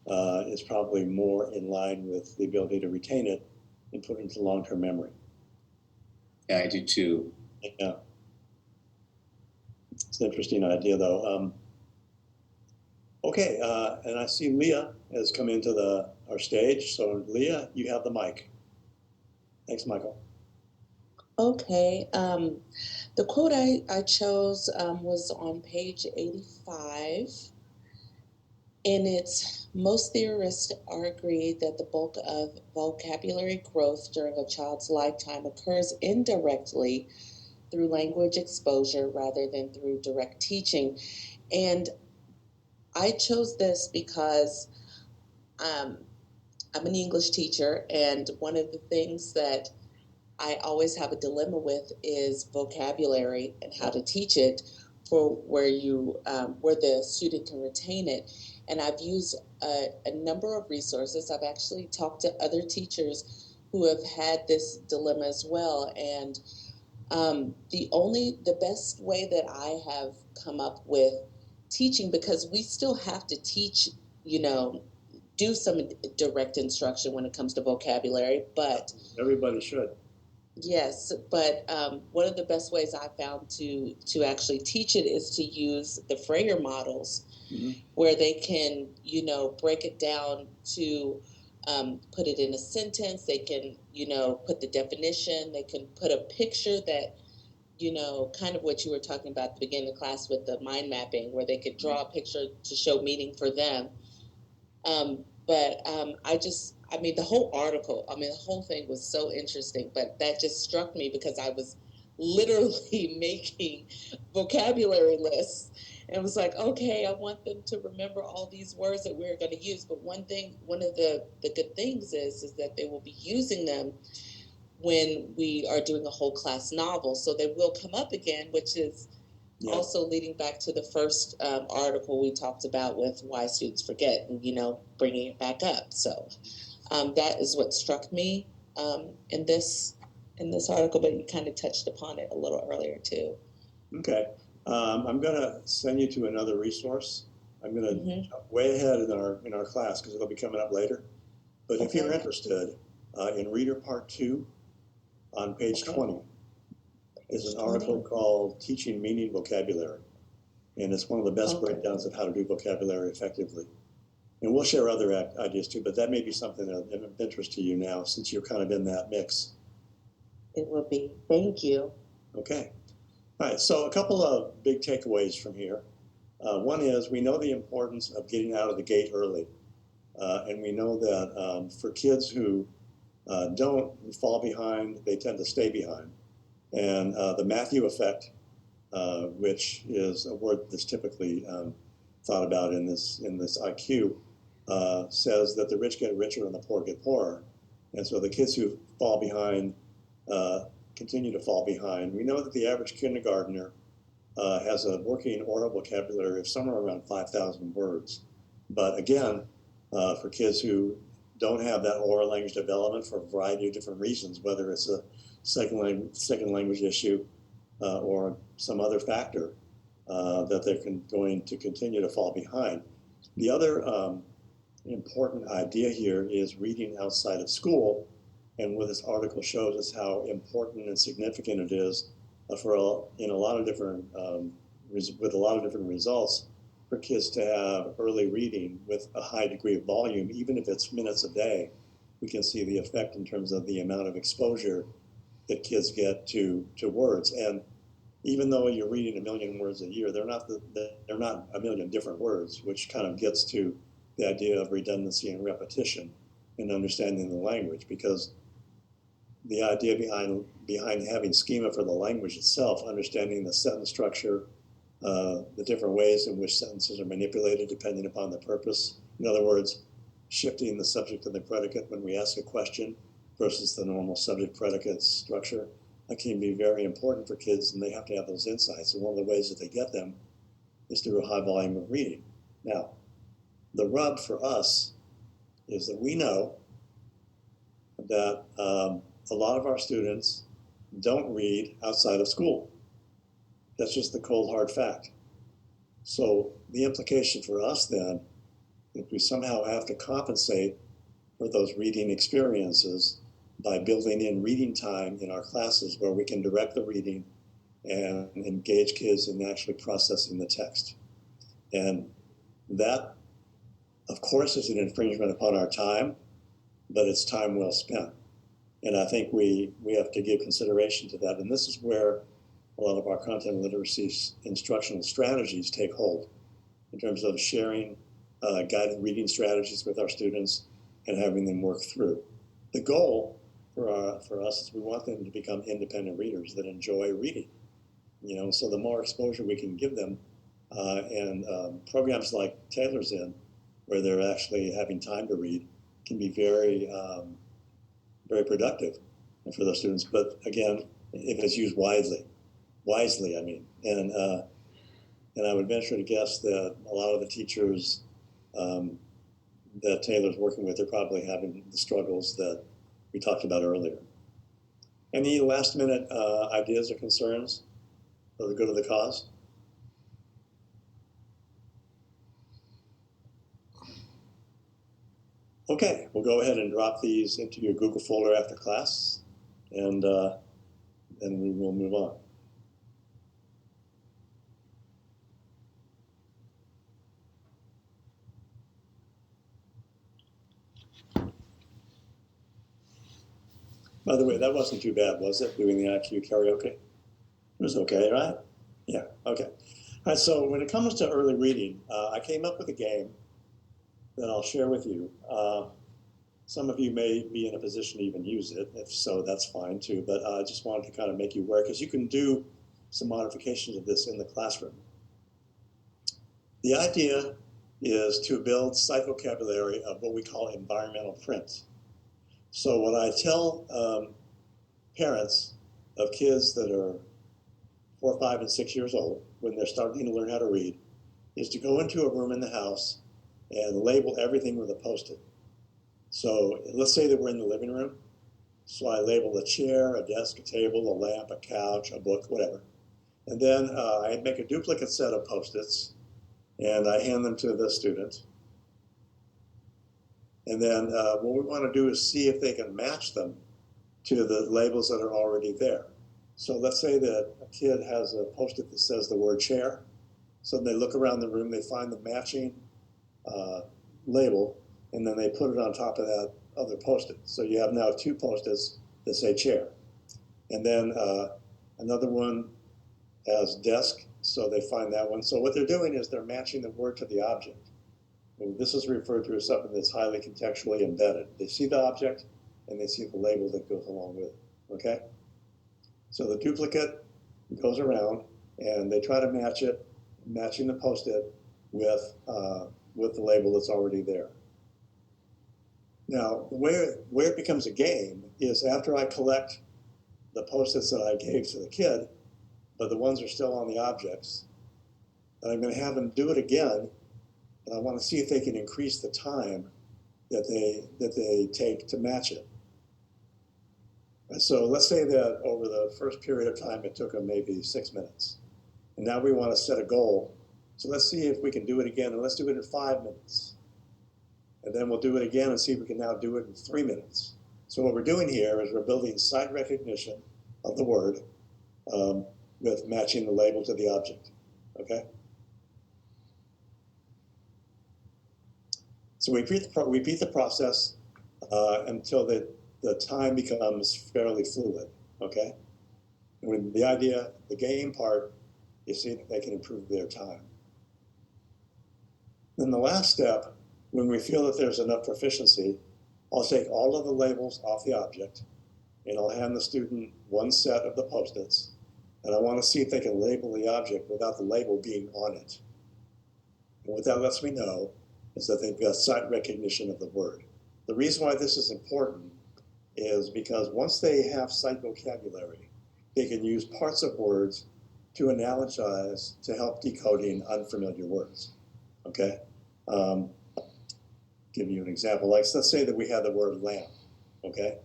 is probably more in line with the ability to retain it and put it into long-term memory. Yeah, I do too. Yeah. It's an interesting idea, though. Okay, and I see Leah has come into our stage. So Leah, you have the mic. Thanks, Michael. Okay. The quote I chose was on page 85. And it's, most theorists are agreed that the bulk of vocabulary growth during a child's lifetime occurs indirectly through language exposure rather than through direct teaching. And I chose this because I'm an English teacher, and one of the things that I always have a dilemma with is vocabulary and how to teach it for where where the student can retain it. And I've used a number of resources. I've actually talked to other teachers who have had this dilemma as well. And the best way that I have come up with teaching, because we still have to teach, do some direct instruction when it comes to vocabulary, but Everybody should. yes, but one of the best ways I found to actually teach it is to use the Freyer models, where they can, break it down to put it in a sentence. They can, put the definition. They can put a picture that, kind of what you were talking about at the beginning of the class with the mind mapping, where they could draw a picture to show meaning for them. The whole article, the whole thing was so interesting, but that just struck me because I was literally making vocabulary lists. And it was like, okay, I want them to remember all these words that we're going to use. But one of the good things is that they will be using them when we are doing a whole class novel. So they will come up again, which is also leading back to the first article we talked about with why students forget and, bringing it back up. So that is what struck me in this article, but you kind of touched upon it a little earlier too. Okay. I'm going to send you to another resource. I'm going to jump way ahead in our class because it'll be coming up later. But if you're interested, in Reader Part 2 on page 20 is an article called Teaching Meaning Vocabulary. And it's one of the best breakdowns of how to do vocabulary effectively. And we'll share other ideas too, but that may be something of interest to you now since you're kind of in that mix. It will be. Thank you. Okay. All right, so a couple of big takeaways from here. One is we know the importance of getting out of the gate early. And we know that for kids who don't fall behind, they tend to stay behind. And the Matthew effect, which is a word that's typically thought about in this IQ, says that the rich get richer and the poor get poorer. And so the kids who fall behind continue to fall behind. We know that the average kindergartner has a working oral vocabulary of somewhere around 5,000 words. But again, for kids who don't have that oral language development for a variety of different reasons, whether it's a second language issue or some other factor, that they're going to continue to fall behind. The other important idea here is reading outside of school, and what this article shows is how important and significant it is with a lot of different results for kids to have early reading with a high degree of volume, even if it's minutes a day. We can see the effect in terms of the amount of exposure that kids get to words. And even though you're reading 1 million words a year, they're not 1 million different words, which kind of gets to the idea of redundancy and repetition in understanding the language, because the idea behind having schema for the language itself, understanding the sentence structure, the different ways in which sentences are manipulated depending upon the purpose. In other words, shifting the subject and the predicate when we ask a question versus the normal subject-predicate structure. That can be very important for kids, and they have to have those insights. And one of the ways that they get them is through a high volume of reading. Now, the rub for us is that we know that a lot of our students don't read outside of school. That's just the cold, hard fact. So the implication for us then, if we somehow have to compensate for those reading experiences by building in reading time in our classes where we can direct the reading and engage kids in actually processing the text. And that, of course, is an infringement upon our time, but it's time well spent. And I think we have to give consideration to that. And this is where a lot of our content literacy instructional strategies take hold in terms of sharing guided reading strategies with our students and having them work through. The goal for us is we want them to become independent readers that enjoy reading. So the more exposure we can give them, and programs like Taylor's in, where they're actually having time to read, can be very, very productive for those students. But again, if it's used wisely, I mean. And And I would venture to guess that a lot of the teachers that Taylor's working with are probably having the struggles that we talked about earlier. Any last minute ideas or concerns for the good of the cause? Okay, we'll go ahead and drop these into your Google folder after class, and then we will move on. By the way, that wasn't too bad, was it, doing the IQ karaoke? It was okay, right? Yeah, okay. All right, so when it comes to early reading, I came up with a game that I'll share with you. Some of you may be in a position to even use it. If so, that's fine too. But I just wanted to kind of make you aware, because you can do some modifications of this in the classroom. The idea is to build sight vocabulary of what we call environmental print. So what I tell parents of kids that are 4, 5, and 6 years old, when they're starting to learn how to read, is to go into a room in the house and label everything with a Post-it. So let's say that we're in the living room. So I label a chair, a desk, a table, a lamp, a couch, a book, whatever. And then I make a duplicate set of Post-its, and I hand them to the student. And then what we want to do is see if they can match them to the labels that are already there. So let's say that a kid has a Post-it that says the word chair. So they look around the room, they find the matching label, and then they put it on top of that other Post-it. So you have now 2 Post-its that say chair. And then another one has desk, so they find that one. So what they're doing is they're matching the word to the object. And this is referred to as something that's highly contextually embedded. They see the object, and they see the label that goes along with it, okay? So the duplicate goes around, and they try to match it, matching the Post-it with the label that's already there. Now, where it becomes a game is after I collect the Post-its that I gave to the kid, but the ones are still on the objects, and I'm going to have them do it again, and I want to see if they can increase the time that they take to match it. And so let's say that over the first period of time, it took them maybe 6 minutes. And now we want to set a goal. So let's see if we can do it again, and let's do it in 5 minutes. And then we'll do it again and see if we can now do it in 3 minutes. So what we're doing here is we're building sight recognition of the word with matching the label to the object, okay? So we repeat the process until the time becomes fairly fluid, okay? And when the game part, you see that they can improve their time. Then the last step, when we feel that there's enough proficiency, I'll take all of the labels off the object, and I'll hand the student one set of the Post-its, and I want to see if they can label the object without the label being on it. And what that lets me know is that they've got sight recognition of the word. The reason why this is important is because once they have sight vocabulary, they can use parts of words to analogize to help decoding unfamiliar words, okay? Give you an example, like let's say that we had the word lamp, okay?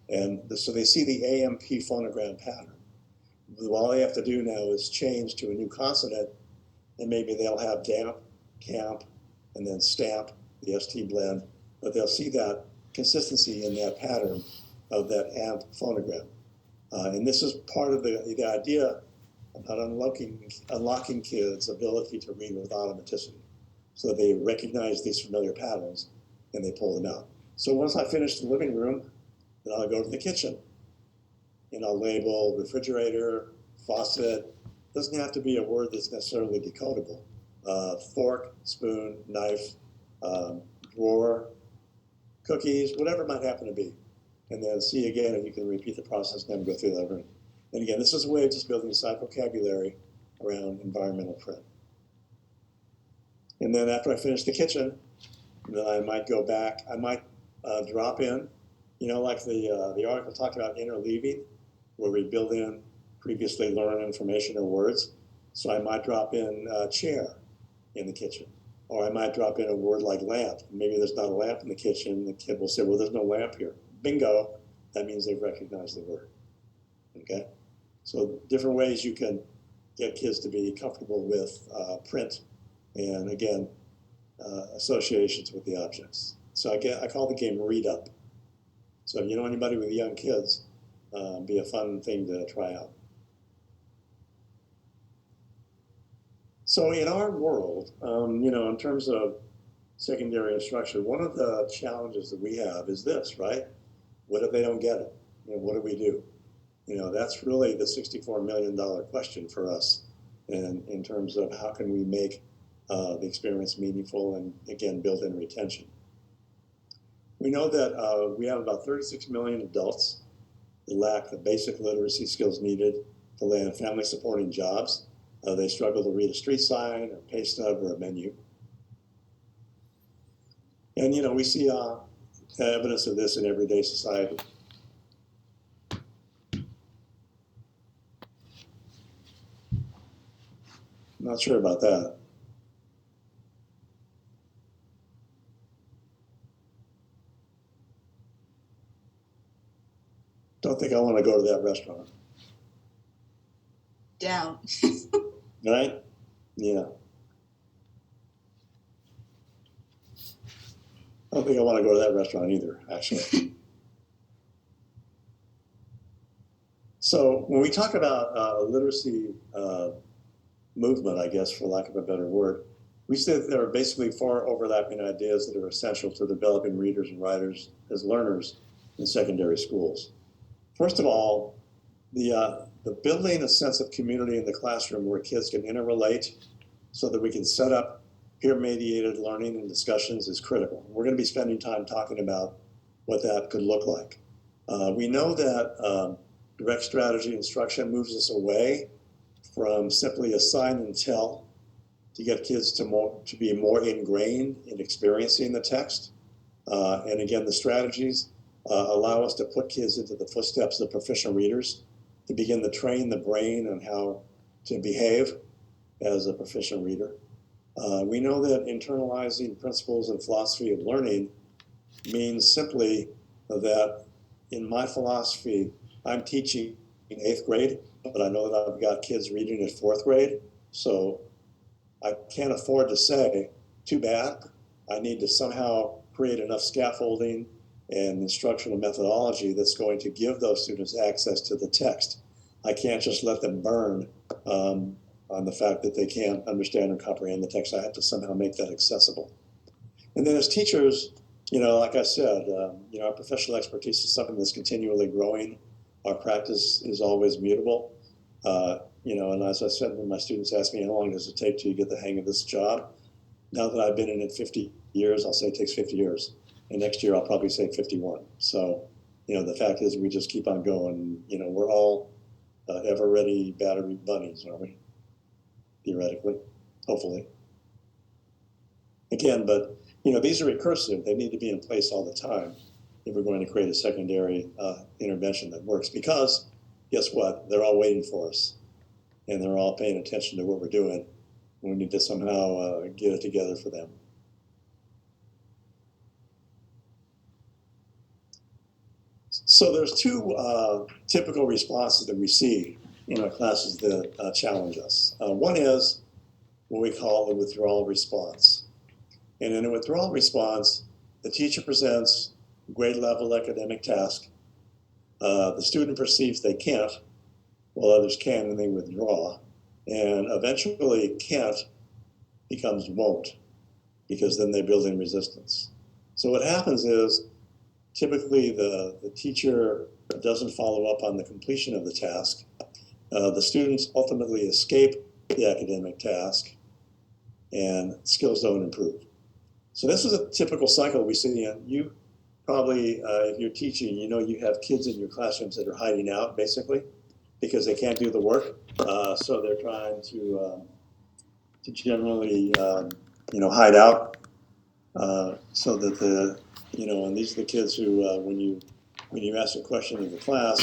And so they see the AMP phonogram pattern. All they have to do now is change to a new consonant, and maybe they'll have damp, camp, and then stamp, the ST blend, but they'll see that consistency in that pattern of that AMP phonogram. And this is part of the idea about unlocking kids' ability to read with automaticity. So they recognize these familiar patterns and they pull them out. So once I finish the living room, then I'll go to the kitchen and I'll label refrigerator, faucet. Doesn't have to be a word that's necessarily decodable. Fork, spoon, knife, drawer, cookies, whatever it might happen to be. And then see again if you can repeat the process and then go through that room. And again, this is a way of just building sight vocabulary around environmental print. And then after I finish the kitchen, then I might go back, I might drop in, like the article talked about interleaving, where we build in previously learned information or words. So I might drop in chair in the kitchen, or I might drop in a word like lamp. Maybe there's not a lamp in the kitchen. The kid will say, well, there's no lamp here. Bingo, that means they've recognized the word. Okay? So different ways you can get kids to be comfortable with print and, again, associations with the objects. So I call the game Read Up. So if you know anybody with young kids, be a fun thing to try out. So in our world, in terms of secondary instruction, one of the challenges that we have is this, right? What if they don't get it? What do we do? That's really the $64 million question for us in terms of how can we make the experience meaningful and, again, build in retention. We know that we have about 36 million adults that lack the basic literacy skills needed to land family supporting jobs. They struggle to read a street sign, a pay stub, or a menu. And, we see evidence of this in everyday society. Not sure about that. Don't think I want to go to that restaurant. Down. Right? Yeah. I don't think I want to go to that restaurant either, actually. So when we talk about literacy movement, I guess, for lack of a better word, we say that there are basically 4 overlapping ideas that are essential to developing readers and writers as learners in secondary schools. First of all, the building a sense of community in the classroom where kids can interrelate so that we can set up peer-mediated learning and discussions is critical. We're going to be spending time talking about what that could look like. We know that direct strategy instruction moves us away from simply assign and tell to get kids to be more ingrained in experiencing the text. And again, the strategies allow us to put kids into the footsteps of proficient readers to begin to train the brain on how to behave as a proficient reader. We know that internalizing principles and philosophy of learning means simply that in my philosophy, I'm teaching in 8th grade, but I know that I've got kids reading in 4th grade. So I can't afford to say, too bad. I need to somehow create enough scaffolding and instructional methodology that's going to give those students access to the text. I can't just let them burn on the fact that they can't understand or comprehend the text. I have to somehow make that accessible. And then as teachers, like I said, our professional expertise is something that's continually growing. Our practice is always mutable. And as I said, when my students ask me, how long does it take till you get the hang of this job? Now that I've been in it 50 years, I'll say it takes 50 years. And next year, I'll probably say 51. So, the fact is we just keep on going. We're all ever-ready battery bunnies, aren't we? Theoretically, hopefully. Again, but, these are recursive. They need to be in place all the time if we're going to create a secondary intervention that works. Because, guess what? They're all waiting for us. And they're all paying attention to what we're doing. We need to somehow get it together for them. So there's 2 typical responses that we see in our classes that challenge us. One is what we call the withdrawal response. And in a withdrawal response, the teacher presents grade level academic task. The student perceives they can't, while others can, and they withdraw. And eventually can't becomes won't, because then they build in resistance. So what happens is typically the teacher doesn't follow up on the completion of the task. The students ultimately escape the academic task and skills don't improve. So this is a typical cycle we see. And you probably, if you're teaching, you have kids in your classrooms that are hiding out basically because they can't do the work. So they're trying to generally, hide out so that and these are the kids who, when you ask a question in the class,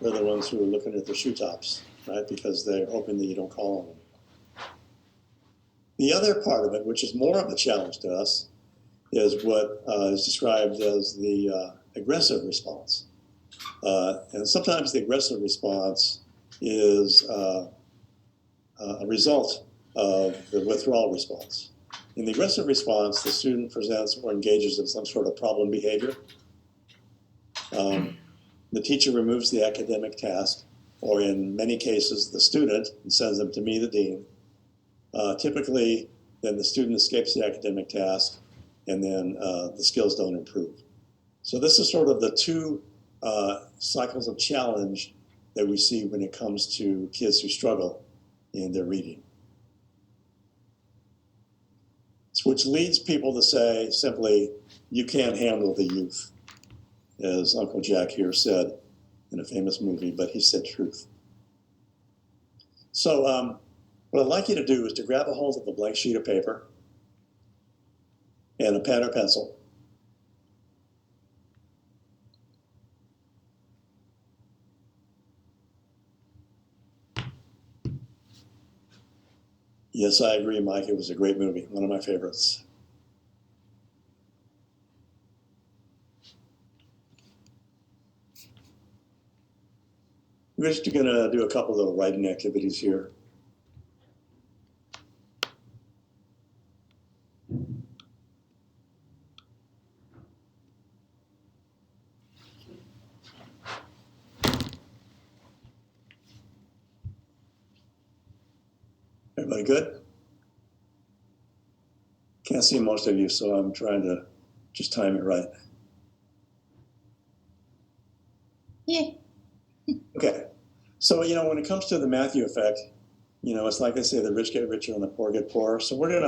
they're the ones who are looking at their shoe tops, right? Because they're hoping that you don't call on them. The other part of it, which is more of a challenge to us, is what is described as the aggressive response. And sometimes the aggressive response is a result of the withdrawal response. In the aggressive response, the student presents or engages in some sort of problem behavior. The teacher removes the academic task, or in many cases, the student, and sends them to me, the dean. Typically, then the student escapes the academic task, and then the skills don't improve. So this is sort of the two cycles of challenge that we see when it comes to kids who struggle in their reading. Which leads people to say simply, you can't handle the youth, as Uncle Jack here said in a famous movie, but he said truth. So what I'd like you to do is to grab a hold of a blank sheet of paper and a pen or pencil. Yes, I agree, Mike. It was a great movie, one of my favorites. We're just going to do a couple little writing activities here. Everybody good? Can't see most of you, so I'm trying to just time it right. Yeah. Okay. So, you know, when it comes to the Matthew effect, you know, it's like they say, the rich get richer and the poor get poorer. So we're going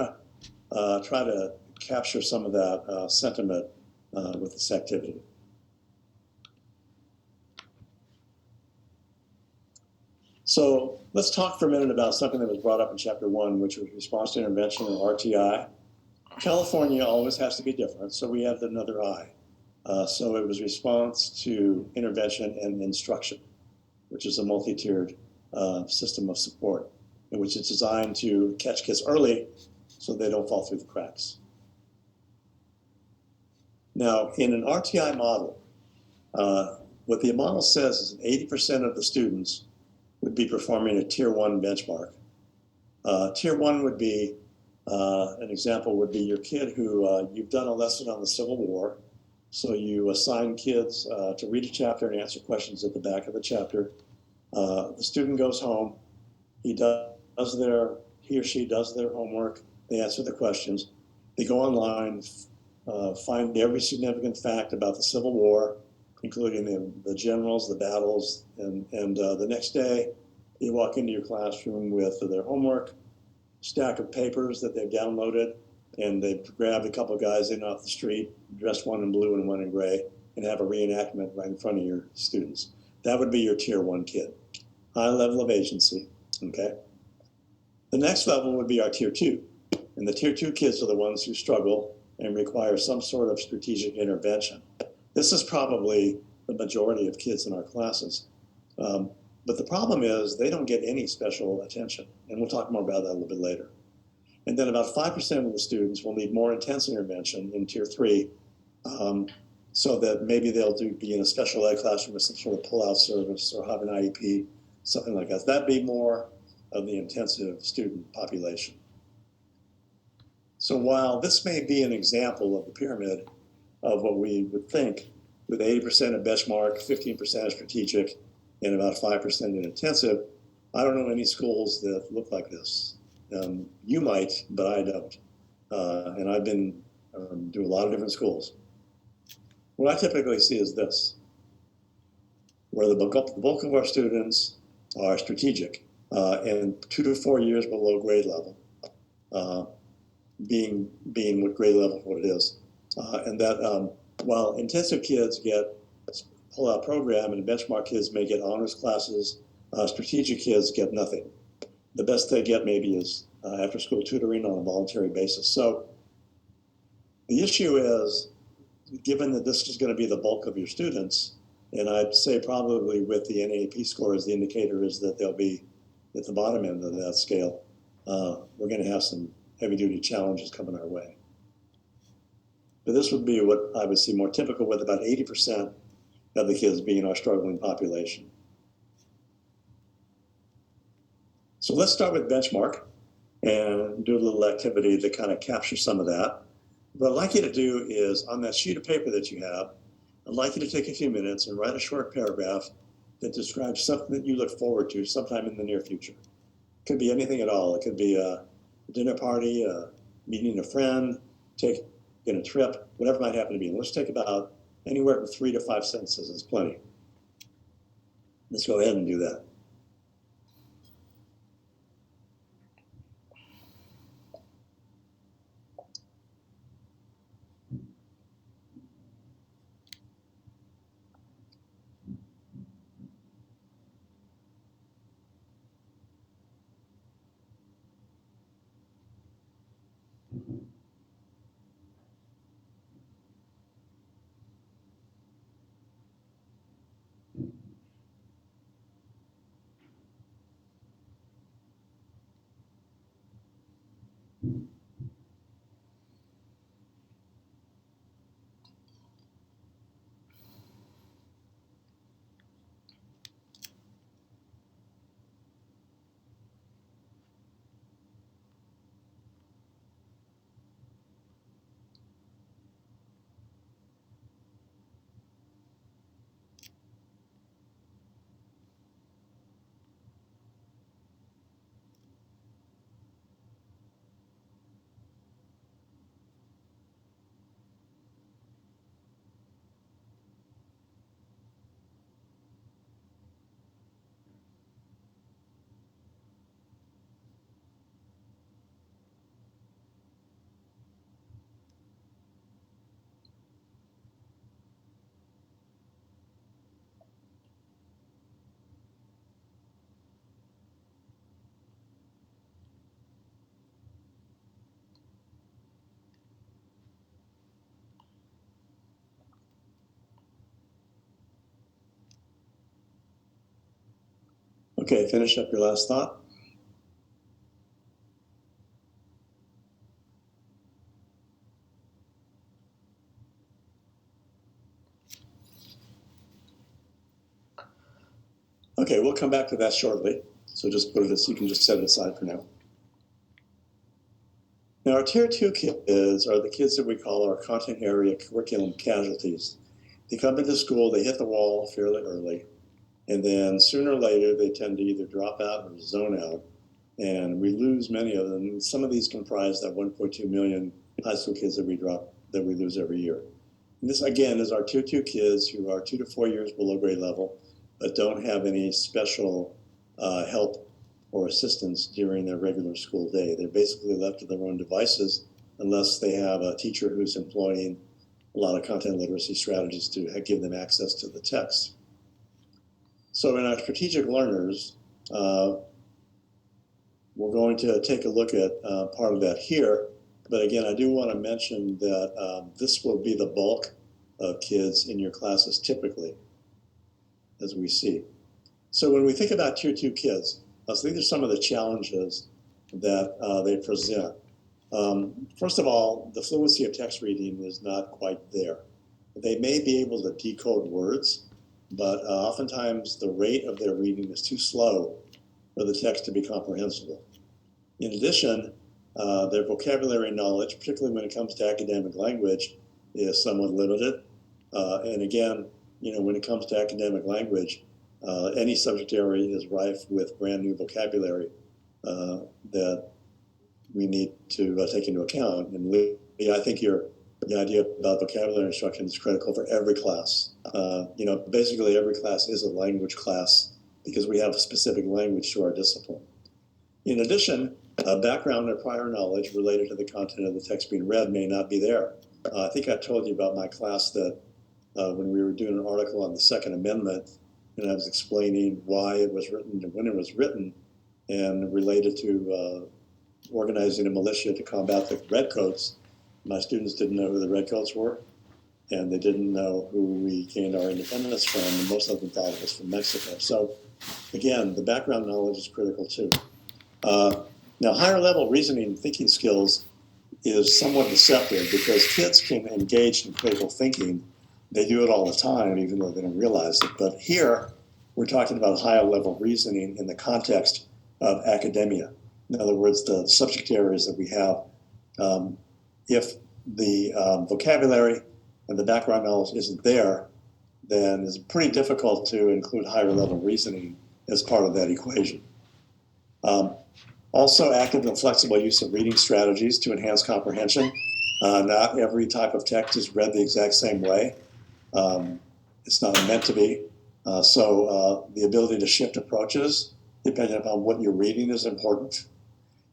to try to capture some of that sentiment with this activity. So let's talk for a minute about something that was brought up in chapter 1, which was response to intervention, or RTI. California always has to be different, so we have another I. So it was response to intervention and instruction, which is a multi-tiered system of support, in which it's designed to catch kids early so they don't fall through the cracks. Now, in an RTI model, what the model says is that 80% of the students would be performing a Tier 1 benchmark. Tier 1 would be, an example would be your kid who you've done a lesson on the Civil War. So you assign kids to read a chapter and answer questions at the back of the chapter. The student goes home, he or she does their homework, they answer the questions, they go online, find every significant fact about the Civil War, including the generals, the battles, and the next day you walk into your classroom with their homework, stack of papers that they've downloaded, and they've grabbed a couple guys in off the street, dressed one in blue and one in gray, and have a reenactment right in front of your students. That would be your Tier 1 kid. High level of agency, okay? The next level would be our Tier 2. And the Tier 2 kids are the ones who struggle and require some sort of strategic intervention. This is probably the majority of kids in our classes. But the problem is they don't get any special attention. And we'll talk more about that a little bit later. And then about 5% of the students will need more intense intervention in Tier 3, so that maybe they'll be in a special ed classroom with some sort of pull-out service or have an IEP, something like that. That'd be more of the intensive student population. So while this may be an example of the pyramid of what we would think, with 80% of benchmark, 15% of strategic, and about 5% in intensive, I don't know any schools that look like this. You might, but I don't. And I've been do a lot of different schools. What I typically see is this, where the bulk of our students are strategic and 2 to 4 years below grade level, being what grade level what it is. And that while intensive kids get pull-out program and benchmark kids may get honors classes, strategic kids get nothing. The best they get maybe is after-school tutoring on a voluntary basis. So the issue is, given that this is going to be the bulk of your students, and I'd say probably with the NAEP score as the indicator is that they'll be at the bottom end of that scale, we're going to have some heavy-duty challenges coming our way. But this would be what I would see more typical, with about 80% of the kids being our struggling population. So let's start with benchmark and do a little activity that kind of captures some of that. What I'd like you to do is, on that sheet of paper that you have, I'd like you to take a few minutes and write a short paragraph that describes something that you look forward to sometime in the near future. It could be anything at all. It could be a dinner party, meeting a friend, taking a trip, whatever it might happen to be. And let's take about anywhere from 3 to 5 sentences. It's plenty. Let's go ahead and do that. Okay, finish up your last thought. Okay, we'll come back to that shortly. So just put it as, you can just set it aside for now. Now, our Tier 2 kids are the kids that we call our content area curriculum casualties. They come into school, they hit the wall fairly early, and then sooner or later they tend to either drop out or zone out, and we lose many of them. Some of these comprise that 1.2 million high school kids that we lose every year. And this, again, is our Tier 2 kids who are 2 to 4 years below grade level, but don't have any special help or assistance during their regular school day. They're basically left to their own devices unless they have a teacher who's employing a lot of content literacy strategies to give them access to the text. So in our strategic learners, we're going to take a look at part of that here. But again, I do want to mention that this will be the bulk of kids in your classes typically, as we see. So when we think about Tier 2 kids, so these are some of the challenges that they present. First of all, the fluency of text reading is not quite there. They may be able to decode words, but oftentimes the rate of their reading is too slow for the text to be comprehensible. In addition, their vocabulary knowledge, particularly when it comes to academic language, is somewhat limited. And again, when it comes to academic language, any subject area is rife with brand new vocabulary that we need to take into account. And I think the idea about vocabulary instruction is critical for every class. Basically every class is a language class because we have a specific language to our discipline. In addition, background or prior knowledge related to the content of the text being read may not be there. I think I told you about my class that when we were doing an article on the Second Amendment, and I was explaining why it was written and when it was written, and related to organizing a militia to combat the redcoats. My students didn't know who the redcoats were, and they didn't know who we gained our independence from, and most of them thought it was from Mexico. So again, the background knowledge is critical too. Now, higher level reasoning and thinking skills is somewhat deceptive because kids can engage in critical thinking. They do it all the time, even though they don't realize it. But here, we're talking about higher level reasoning in the context of academia. In other words, the subject areas that we have. If the vocabulary and the background knowledge isn't there, then it's pretty difficult to include higher level reasoning as part of that equation. Also, active and flexible use of reading strategies to enhance comprehension. Not every type of text is read the exact same way. It's not meant to be. So the ability to shift approaches depending upon what you're reading is important.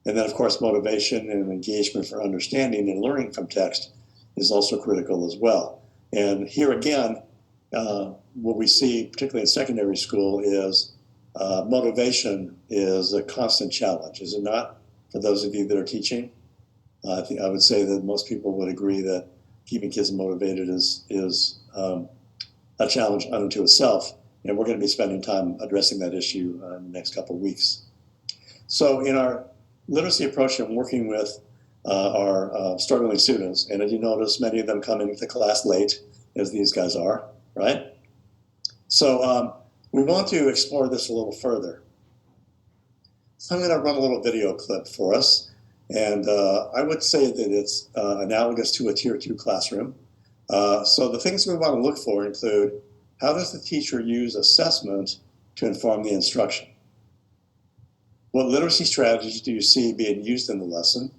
And then, of course, motivation and engagement for understanding and learning from text is also critical as well. And here again, what we see, particularly in secondary school, is motivation is a constant challenge, is it not? For those of you that are teaching, I think I would say that most people would agree that keeping kids motivated is a challenge unto itself, and we're going to be spending time addressing that issue in the next couple of weeks. So in our literacy approach, I'm working with our struggling students, and as you notice, many of them come into the class late, as these guys are, right? So we want to explore this a little further. So I'm going to run a little video clip for us, and I would say that it's analogous to a Tier 2 classroom. So the things we want to look for include, how does the teacher use assessment to inform the instruction? What literacy strategies do you see being used in the lesson?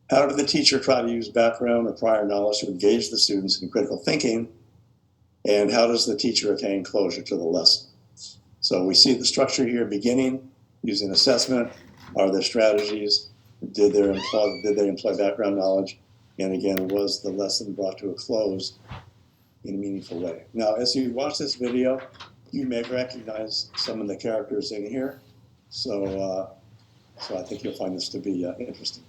How did the teacher try to use background or prior knowledge to engage the students in critical thinking? And how does the teacher attain closure to the lesson? So we see the structure here beginning, using assessment. Are there strategies? Did they employ background knowledge? And again, was the lesson brought to a close in a meaningful way? Now, as you watch this video, you may recognize some of the characters in here. So I think you'll find this to be interesting.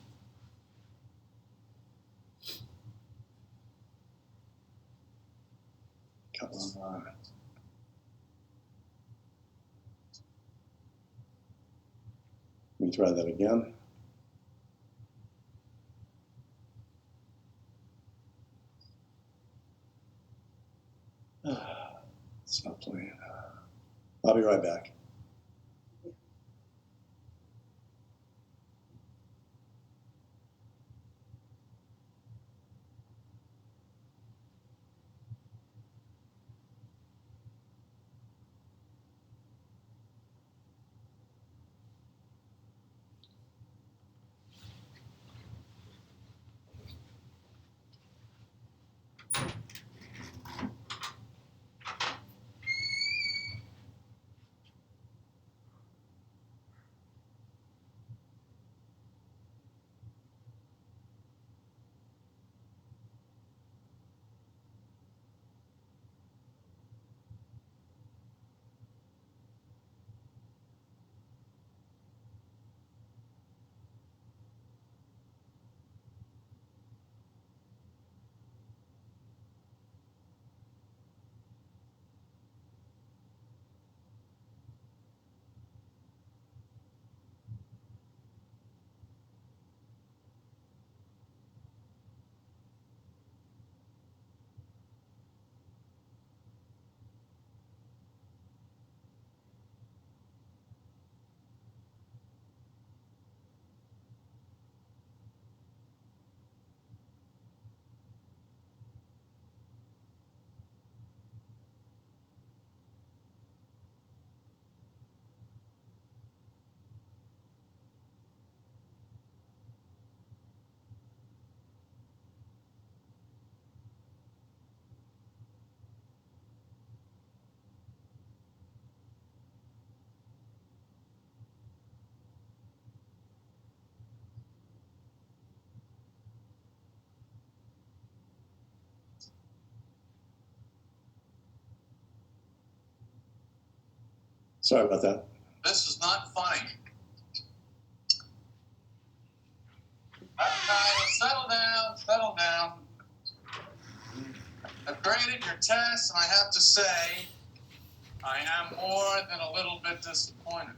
Come on. Let me try that again. It's not playing. I'll be right back. Sorry about that. This is not funny. Settle down, settle down. I've graded your tests, and I have to say, I am more than a little bit disappointed.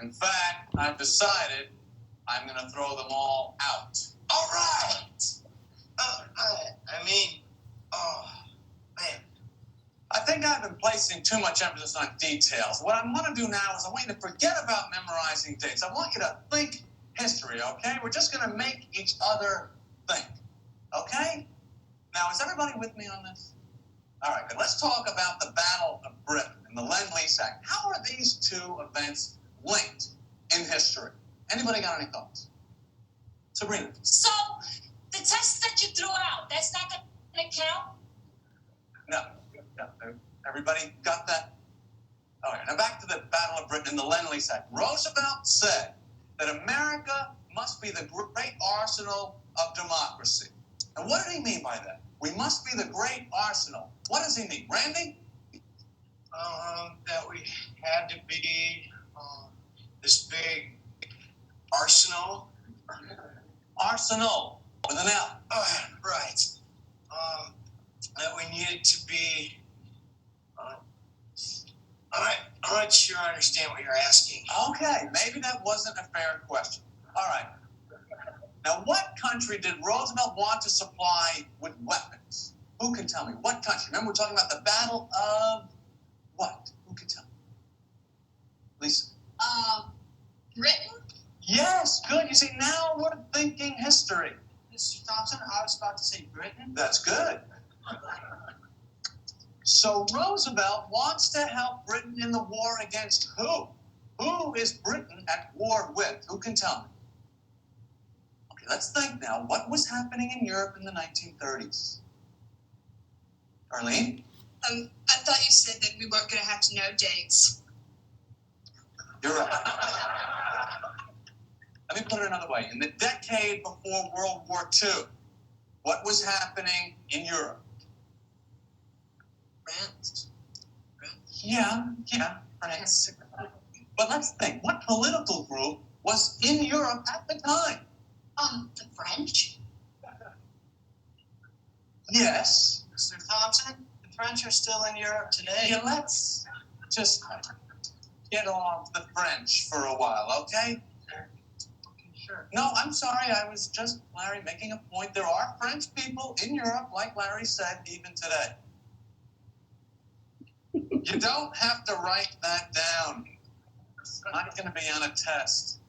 In fact, I've decided I'm going to throw them all out. All right. Man. I think I've been placing too much emphasis on details. What I want to do now is I want you to forget about memorizing dates. I want you to think history, okay? We're just going to make each other think, okay? Now, is everybody with me on this? All right, then let's talk about the Battle of Britain and the Lend-Lease Act. How are these two events linked in history? Anybody got any thoughts? Sabrina? So, the test that you threw out, that's not going to count? No. Everybody got that? All right, now back to the Battle of Britain and the Lend-Lease Act. Roosevelt said that America must be the great arsenal of democracy. And what did he mean by that? We must be the great arsenal. What does he mean? Randy? That we had to be this big arsenal. Arsenal, with an L. Right. That we needed to be. I'm not sure I understand what you're asking. Okay, maybe that wasn't a fair question. All right. Now, what country did Roosevelt want to supply with weapons? Who can tell me? What country? Remember, we're talking about the Battle of what? Who can tell me? Lisa? Britain? Yes, good. You see, now we're thinking history. Mr. Thompson, I was about to say Britain. That's good. So Roosevelt wants to help Britain in the war against who? Who is Britain at war with? Who can tell me? Okay, let's think now. What was happening in Europe in the 1930s? Arlene? I thought you said that we weren't going to have to know dates. You're right. Let me put it another way. In the decade before World War II, what was happening in Europe? France? Yeah, France. But let's think. What political group was in Europe at the time? The French? Yes. Mr. Thompson, the French are still in Europe today. Yeah, let's just get off the French for a while, okay? Sure. No, I'm sorry. I was just, Larry, making a point. There are French people in Europe, like Larry said, even today. You don't have to write that down. It's not going to be on a test.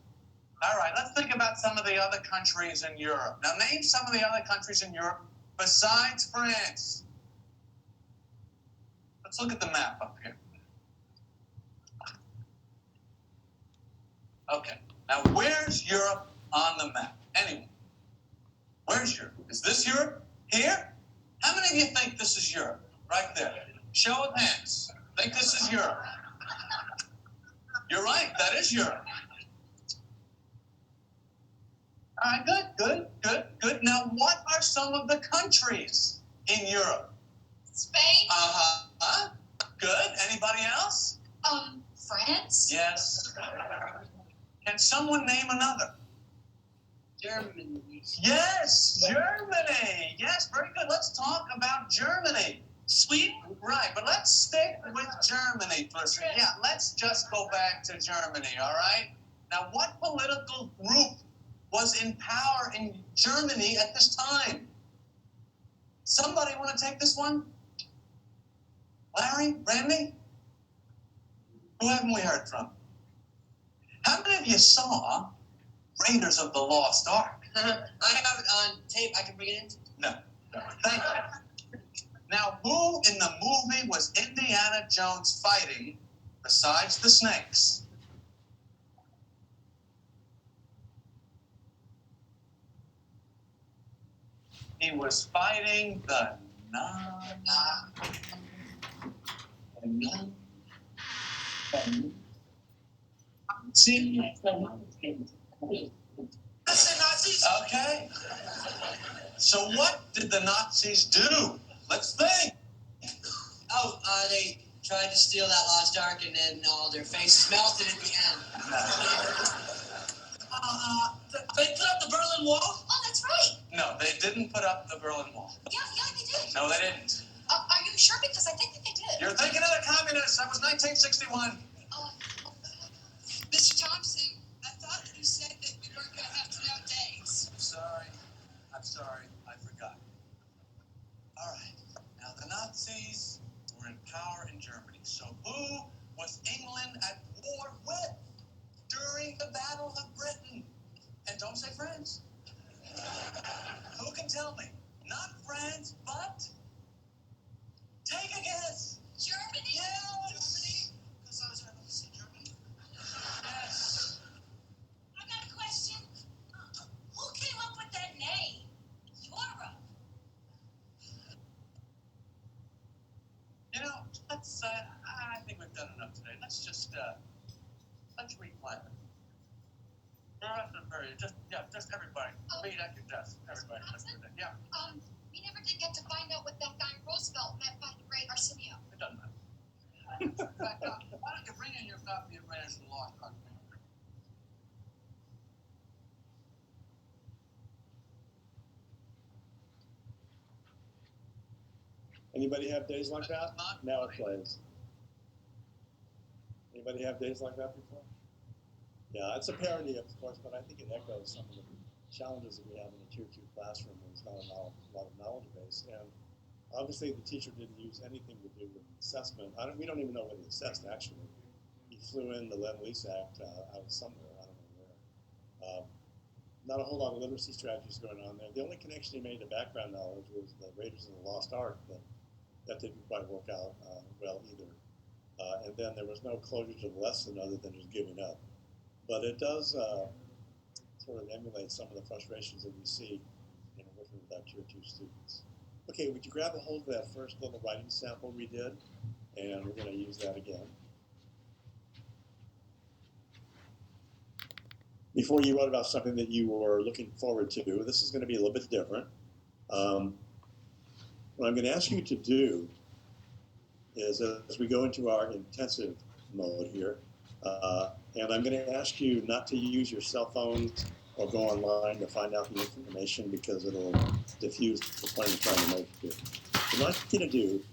All right, let's think about some of the other countries in Europe. Now, name some of the other countries in Europe besides France. Let's look at the map up here. Okay, now where's Europe on the map? Anyone? Where's Europe? Is this Europe? Here? How many of you think this is Europe? Right there. Show of hands. Think this is Europe? You're right, that is Europe. All right, good. Now, what are some of the countries in Europe? Spain? Uh-huh. Good. Anybody else? France? Yes. Can someone name another? Germany. Yes, Germany. Yes, very good. Let's talk about Germany. Sweden? Right, but let's stick with Germany for a second. Yeah, let's just go back to Germany, all right? Now, what political group was in power in Germany at this time? Somebody want to take this one? Larry? Randy? Who haven't we heard from? How many of you saw Raiders of the Lost Ark? I have it on tape. I can bring it in. No. Thank you. Now, who in the movie was Indiana Jones fighting besides the snakes? He was fighting the Nazis. Okay. So what did the Nazis do? Let's think. They tried to steal that lost ark, and then all their faces melted at the end. They put up the Berlin Wall? Oh, that's right. No, they didn't put up the Berlin Wall. Yeah, they did. No, they didn't. Are you sure? Because I think that they did. You're thinking of the communists. That was 1961. Mr. Thompson? You know, let's. I think we've done enough today. Let's just let's replan it. Just everybody. Meet at your desk. Everybody. Let's do that. Yeah. We never did get to find out what that guy Roosevelt meant by the great Arsenio. It doesn't matter. Why don't you bring in your copy of Raiders of the Lost Ark? Anybody have days like that? Now it plays. Anybody have days like that before? Yeah, it's a parody, of course, but I think it echoes some of the challenges that we have in a tier 2 classroom. There's not a lot of knowledge base, and obviously the teacher didn't use anything to do with assessment. We don't even know what he assessed, actually. He flew in the Lend-Lease Act out of somewhere, I don't know where. Not a whole lot of literacy strategies going on there. The only connection he made to background knowledge was the Raiders of the Lost Ark, but that didn't quite work out well either. And then there was no closure to the lesson other than just giving up. But it does sort of emulate some of the frustrations that we see in working with our tier 2 students. Okay, would you grab a hold of that first little writing sample we did? And we're going to use that again. Before you wrote about something that you were looking forward to, this is going to be a little bit different. What I'm going to ask you to do is, as we go into our intensive mode here, and I'm going to ask you not to use your cell phones or go online to find out the information because it'll diffuse the point you're trying to make here. What I'd like you to do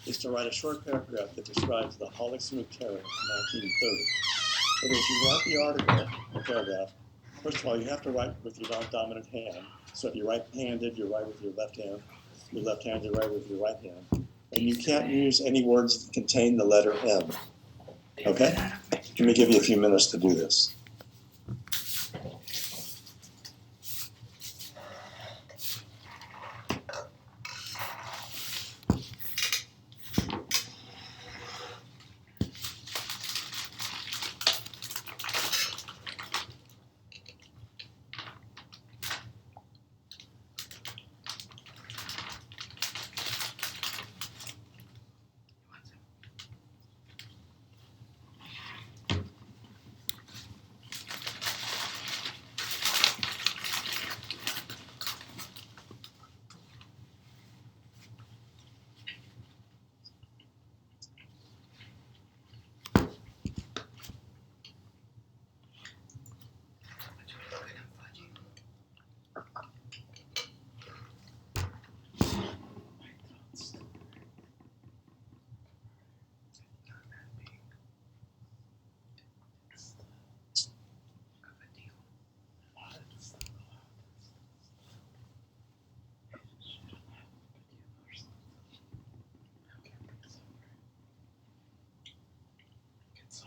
is to write a short paragraph that describes the Holly Smoot Tariff of 1930. But as you write the article, the paragraph, first of all, you have to write with your non-dominant hand. So if you're right-handed, you write with your left hand. If you're left-handed, you write with your right hand. And you can't use any words that contain the letter M. Okay? Let me give you a few minutes to do this.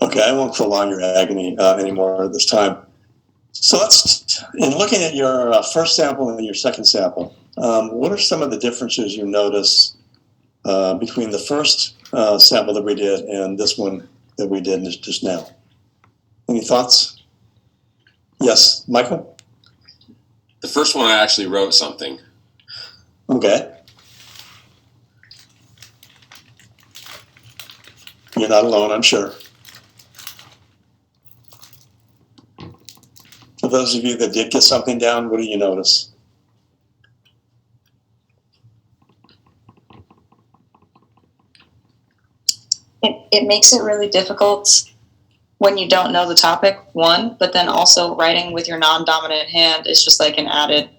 Okay, I won't prolong your agony anymore this time. So let's, in looking at your first sample and your second sample, what are some of the differences you notice between the first sample that we did and this one that we did just now? Any thoughts? Yes, Michael? The first one I actually wrote something. Okay. You're not alone, I'm sure. For those of you that did get something down, what do you notice? It makes it really difficult when you don't know the topic, one, but then also writing with your non-dominant hand is just like an added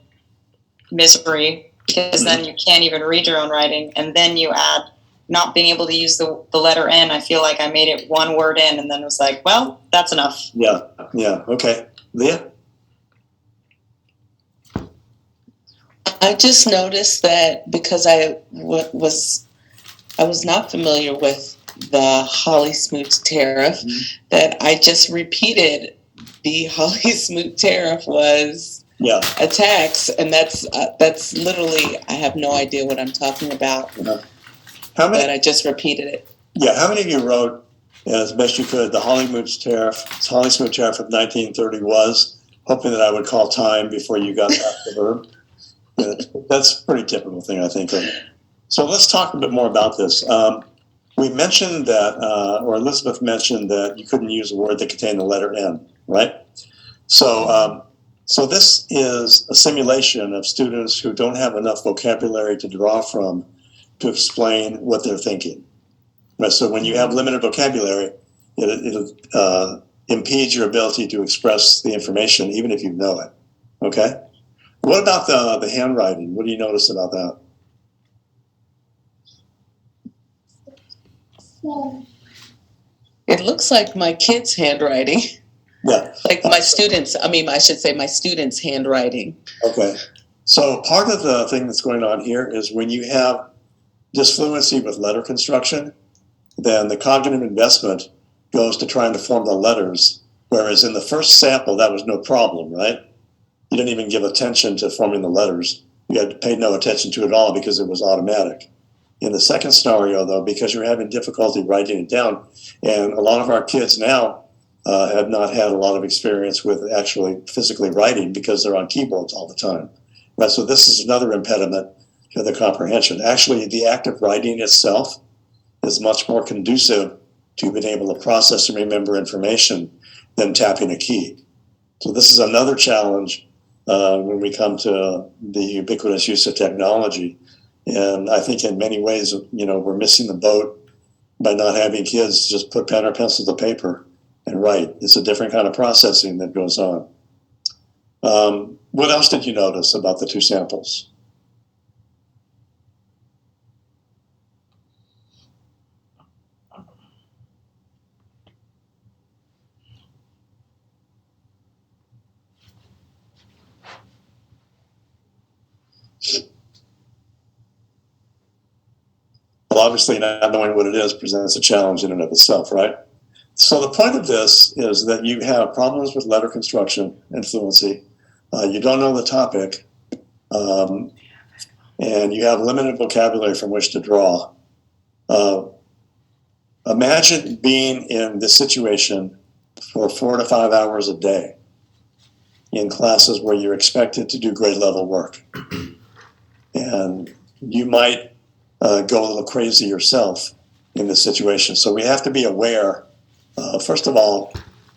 misery because then you can't even read your own writing. And then you add not being able to use the letter N. I feel like I made it one word in and then was like, well, that's enough. Yeah, okay. Leah? I just noticed that because I was not familiar with the Holly Smoot tariff, that I just repeated the Holly Smoot tariff was a tax, and that's literally, I have no idea what I'm talking about. How many? But I just repeated it. Yeah, how many of you wrote as best you could the Holly Smoot tariff of 1930 was, hoping that I would call time before you got back to the verb? Yeah, that's a pretty typical thing, I think. So let's talk a bit more about this. we mentioned that, or Elizabeth mentioned that you couldn't use a word that contained the letter N, right? So, so this is a simulation of students who don't have enough vocabulary to draw from to explain what they're thinking. Right? So when you have limited vocabulary, it impedes your ability to express the information, even if you know it. Okay? What about the handwriting? What do you notice about that? It looks like my kids' handwriting. Yeah. Like my students, I should say my students' handwriting. Okay. So part of the thing that's going on here is when you have disfluency with letter construction, then the cognitive investment goes to trying to form the letters, whereas in the first sample, that was no problem, right? You didn't even give attention to forming the letters. You had to pay no attention to it at all because it was automatic. In the second scenario, though, because you're having difficulty writing it down, and a lot of our kids now have not had a lot of experience with actually physically writing because they're on keyboards all the time. Right? So this is another impediment to the comprehension. Actually, the act of writing itself is much more conducive to being able to process and remember information than tapping a key. So this is another challenge when we come to the ubiquitous use of technology. And I think in many ways, we're missing the boat by not having kids just put pen or pencil to paper and write. It's a different kind of processing that goes on. What else did you notice about the two samples? Well, obviously not knowing what it is presents a challenge in and of itself, right? So the point of this is that you have problems with letter construction and fluency. You don't know the topic, and you have limited vocabulary from which to draw. Imagine being in this situation for 4 to 5 hours a day in classes where you're expected to do grade level work. And you might go a little crazy yourself in this situation. So we have to be aware, first of all,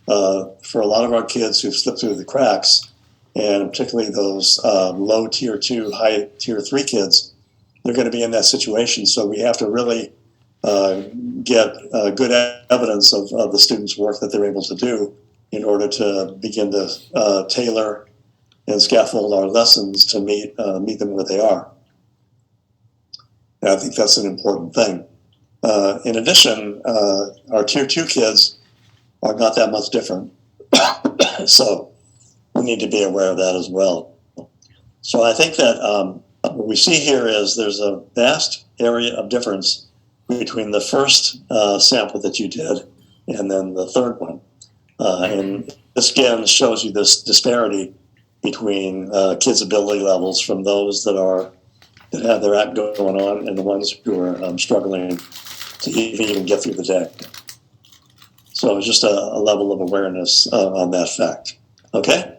for a lot of our kids who've slipped through the cracks, and particularly those low tier 2, high tier 3 kids, they're going to be in that situation. So we have to really get good evidence of the students' work that they're able to do in order to begin to tailor and scaffold our lessons to meet them where they are. And I think that's an important thing. In addition, our tier 2 kids are not that much different. So we need to be aware of that as well. So I think that what we see here is there's a vast area of difference between the first sample that you did and then the third one. And this again shows you this disparity between kids' ability levels from those that have their act going on and the ones who are struggling to even get through the day. So just a level of awareness on that fact. Okay?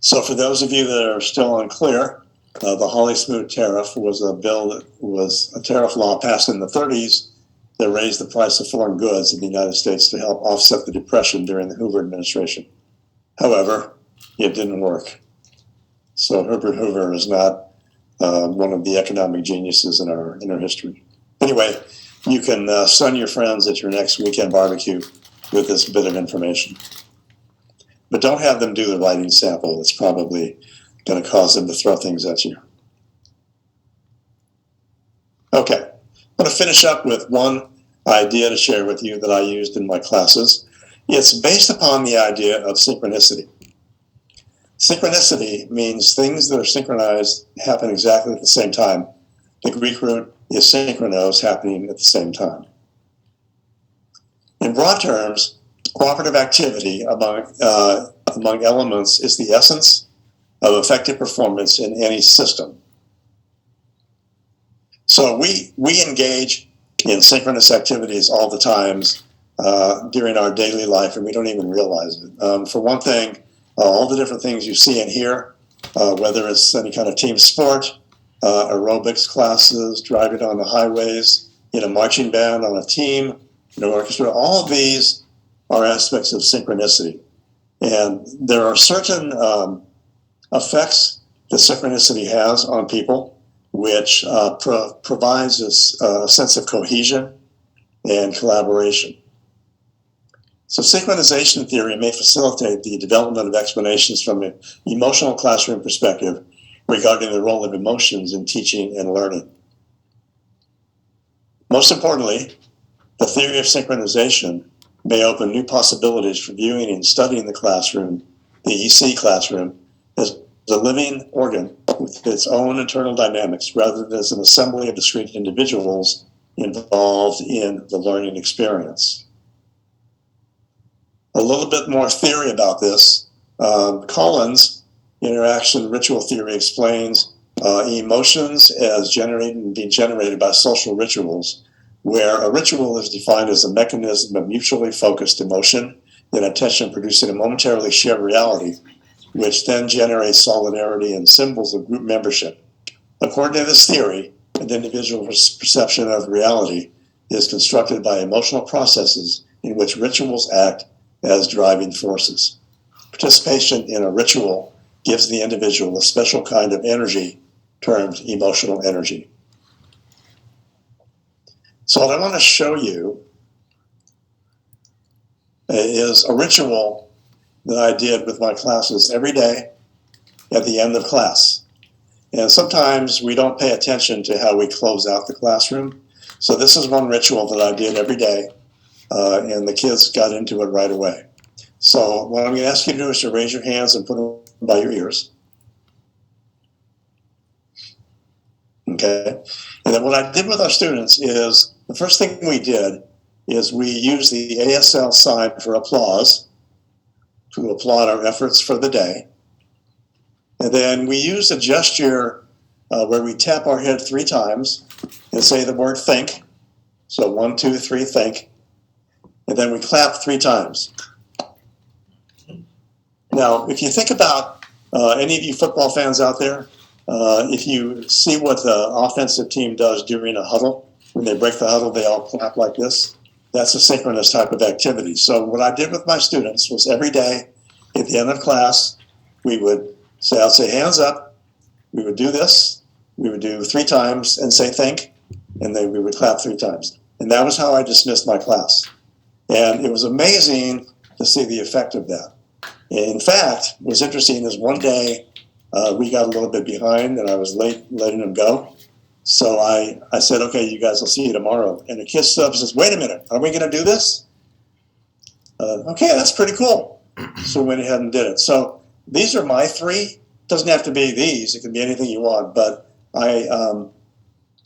So for those of you that are still unclear, the Hawley-Smoot tariff was a bill that was a tariff law passed in the 30s that raised the price of foreign goods in the United States to help offset the Depression during the Hoover administration. However, it didn't work. So Herbert Hoover is not one of the economic geniuses in our history. Anyway, you can stun your friends at your next weekend barbecue with this bit of information. But don't have them do the writing sample. It's probably going to cause them to throw things at you. Okay, I'm going to finish up with one idea to share with you that I used in my classes. It's based upon the idea of synchronicity. Synchronicity means things that are synchronized happen exactly at the same time. The Greek root is synchronos, happening at the same time. In broad terms, cooperative activity among elements is the essence of effective performance in any system. So we engage in synchronous activities all the times during our daily life, and we don't even realize it. For one thing, all the different things you see and hear, whether it's any kind of team sport, aerobics classes, driving on the highways, in a marching band, on a team, in an orchestra. All of these are aspects of synchronicity. And there are certain effects that synchronicity has on people, which provides us a sense of cohesion and collaboration. So synchronization theory may facilitate the development of explanations from an emotional classroom perspective regarding the role of emotions in teaching and learning. Most importantly, the theory of synchronization may open new possibilities for viewing and studying the classroom, the EC classroom, as a living organ with its own internal dynamics rather than as an assembly of discrete individuals involved in the learning experience. A little bit more theory about this. Collins' interaction ritual theory explains emotions as generated and being generated by social rituals, where a ritual is defined as a mechanism of mutually focused emotion and attention producing a momentarily shared reality, which then generates solidarity and symbols of group membership. According to this theory, an individual's perception of reality is constructed by emotional processes in which rituals act as driving forces. Participation in a ritual gives the individual a special kind of energy termed emotional energy. So what I want to show you is a ritual that I did with my classes every day at the end of class. And sometimes we don't pay attention to how we close out the classroom. So this is one ritual that I did every day, and the kids got into it right away. So what I'm going to ask you to do is to raise your hands and put them by your ears. Okay. And then what I did with our students is, the first thing we did is we used the ASL sign for applause to applaud our efforts for the day. And then we used a gesture where we tap our head 3 times and say the word think. So 1, 2, 3, think. And then we clap 3 times. Now, if you think about any of you football fans out there, if you see what the offensive team does during a huddle, when they break the huddle, they all clap like this. That's a synchronous type of activity. So what I did with my students was every day at the end of class, we would say, I'll say hands up, we would do this, we would do 3 times and say think, and then we would clap 3 times. And that was how I dismissed my class. And it was amazing to see the effect of that. In fact, what was interesting is one day we got a little bit behind and I was late letting them go. So I said, okay, you guys will see you tomorrow. And the kid stood up and says, wait a minute, are we going to do this? Okay, that's pretty cool. So we went ahead and did it. So these are my 3. It doesn't have to be these. It can be anything you want. But I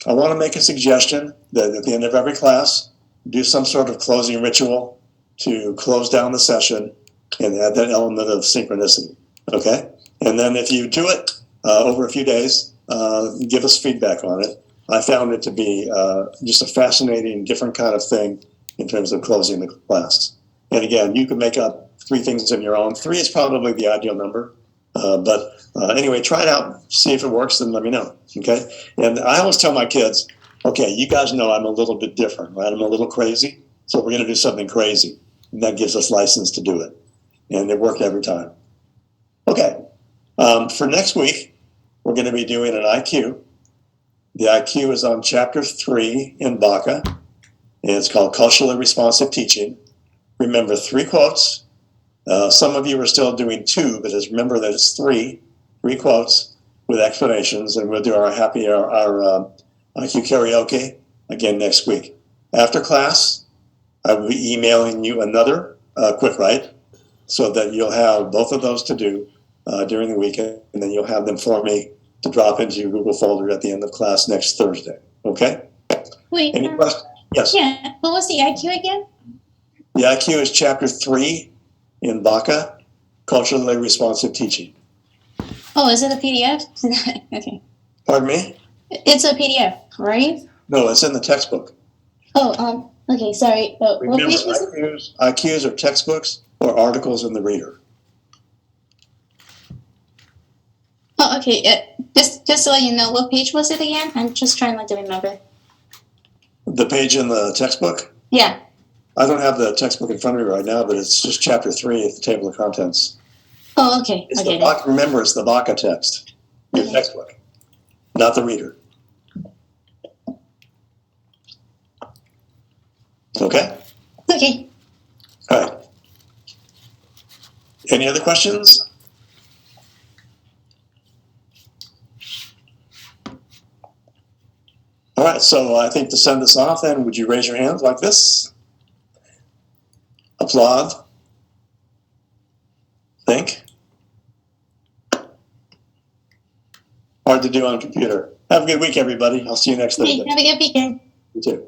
want to make a suggestion that at the end of every class, do some sort of closing ritual to close down the session and add that element of synchronicity. Okay? And then if you do it over a few days, give us feedback on it. I found it to be just a fascinating, different kind of thing in terms of closing the class. And again, you can make up 3 things of your own. 3 is probably the ideal number. But anyway, try it out, see if it works, then let me know. Okay? And I always tell my kids, okay, you guys know I'm a little bit different, right? I'm a little crazy, so we're going to do something crazy. And that gives us license to do it. And it worked every time. Okay. For next week, we're going to be doing an IQ. The IQ is on chapter 3 in Baca, and it's called Culturally Responsive Teaching. Remember 3 quotes. Some of you are still doing 2, but just remember that it's 3 quotes with explanations, and we'll do our IQ karaoke again next week. After class, I will be emailing you another quick write so that you'll have both of those to do during the weekend, and then you'll have them for me to drop into your Google folder at the end of class next Thursday. Okay? Wait. Any questions? Yes. Yeah. What was the IQ again? The IQ is chapter 3 in Baca, Culturally Responsive Teaching. Oh, is it a PDF? Okay. Pardon me? It's a PDF, right? No, it's in the textbook. Oh, okay, sorry. What Remember, page was it? IQs are textbooks or articles in the reader. Okay, just to let you know, what page was it again? I'm just trying to remember. The page in the textbook? Yeah. I don't have the textbook in front of me right now, but it's just chapter 3 of the table of contents. Oh, okay. It's I the get it. Baca, remember, it's the Baca text, your Okay. textbook, not the reader. Okay? Okay. All right. Any other questions? All right, so I think to send this off then, would you raise your hands like this? Applaud. Think. Hard to do on a computer. Have a good week, everybody. I'll see you next Okay, Thursday. have a good weekend. You too.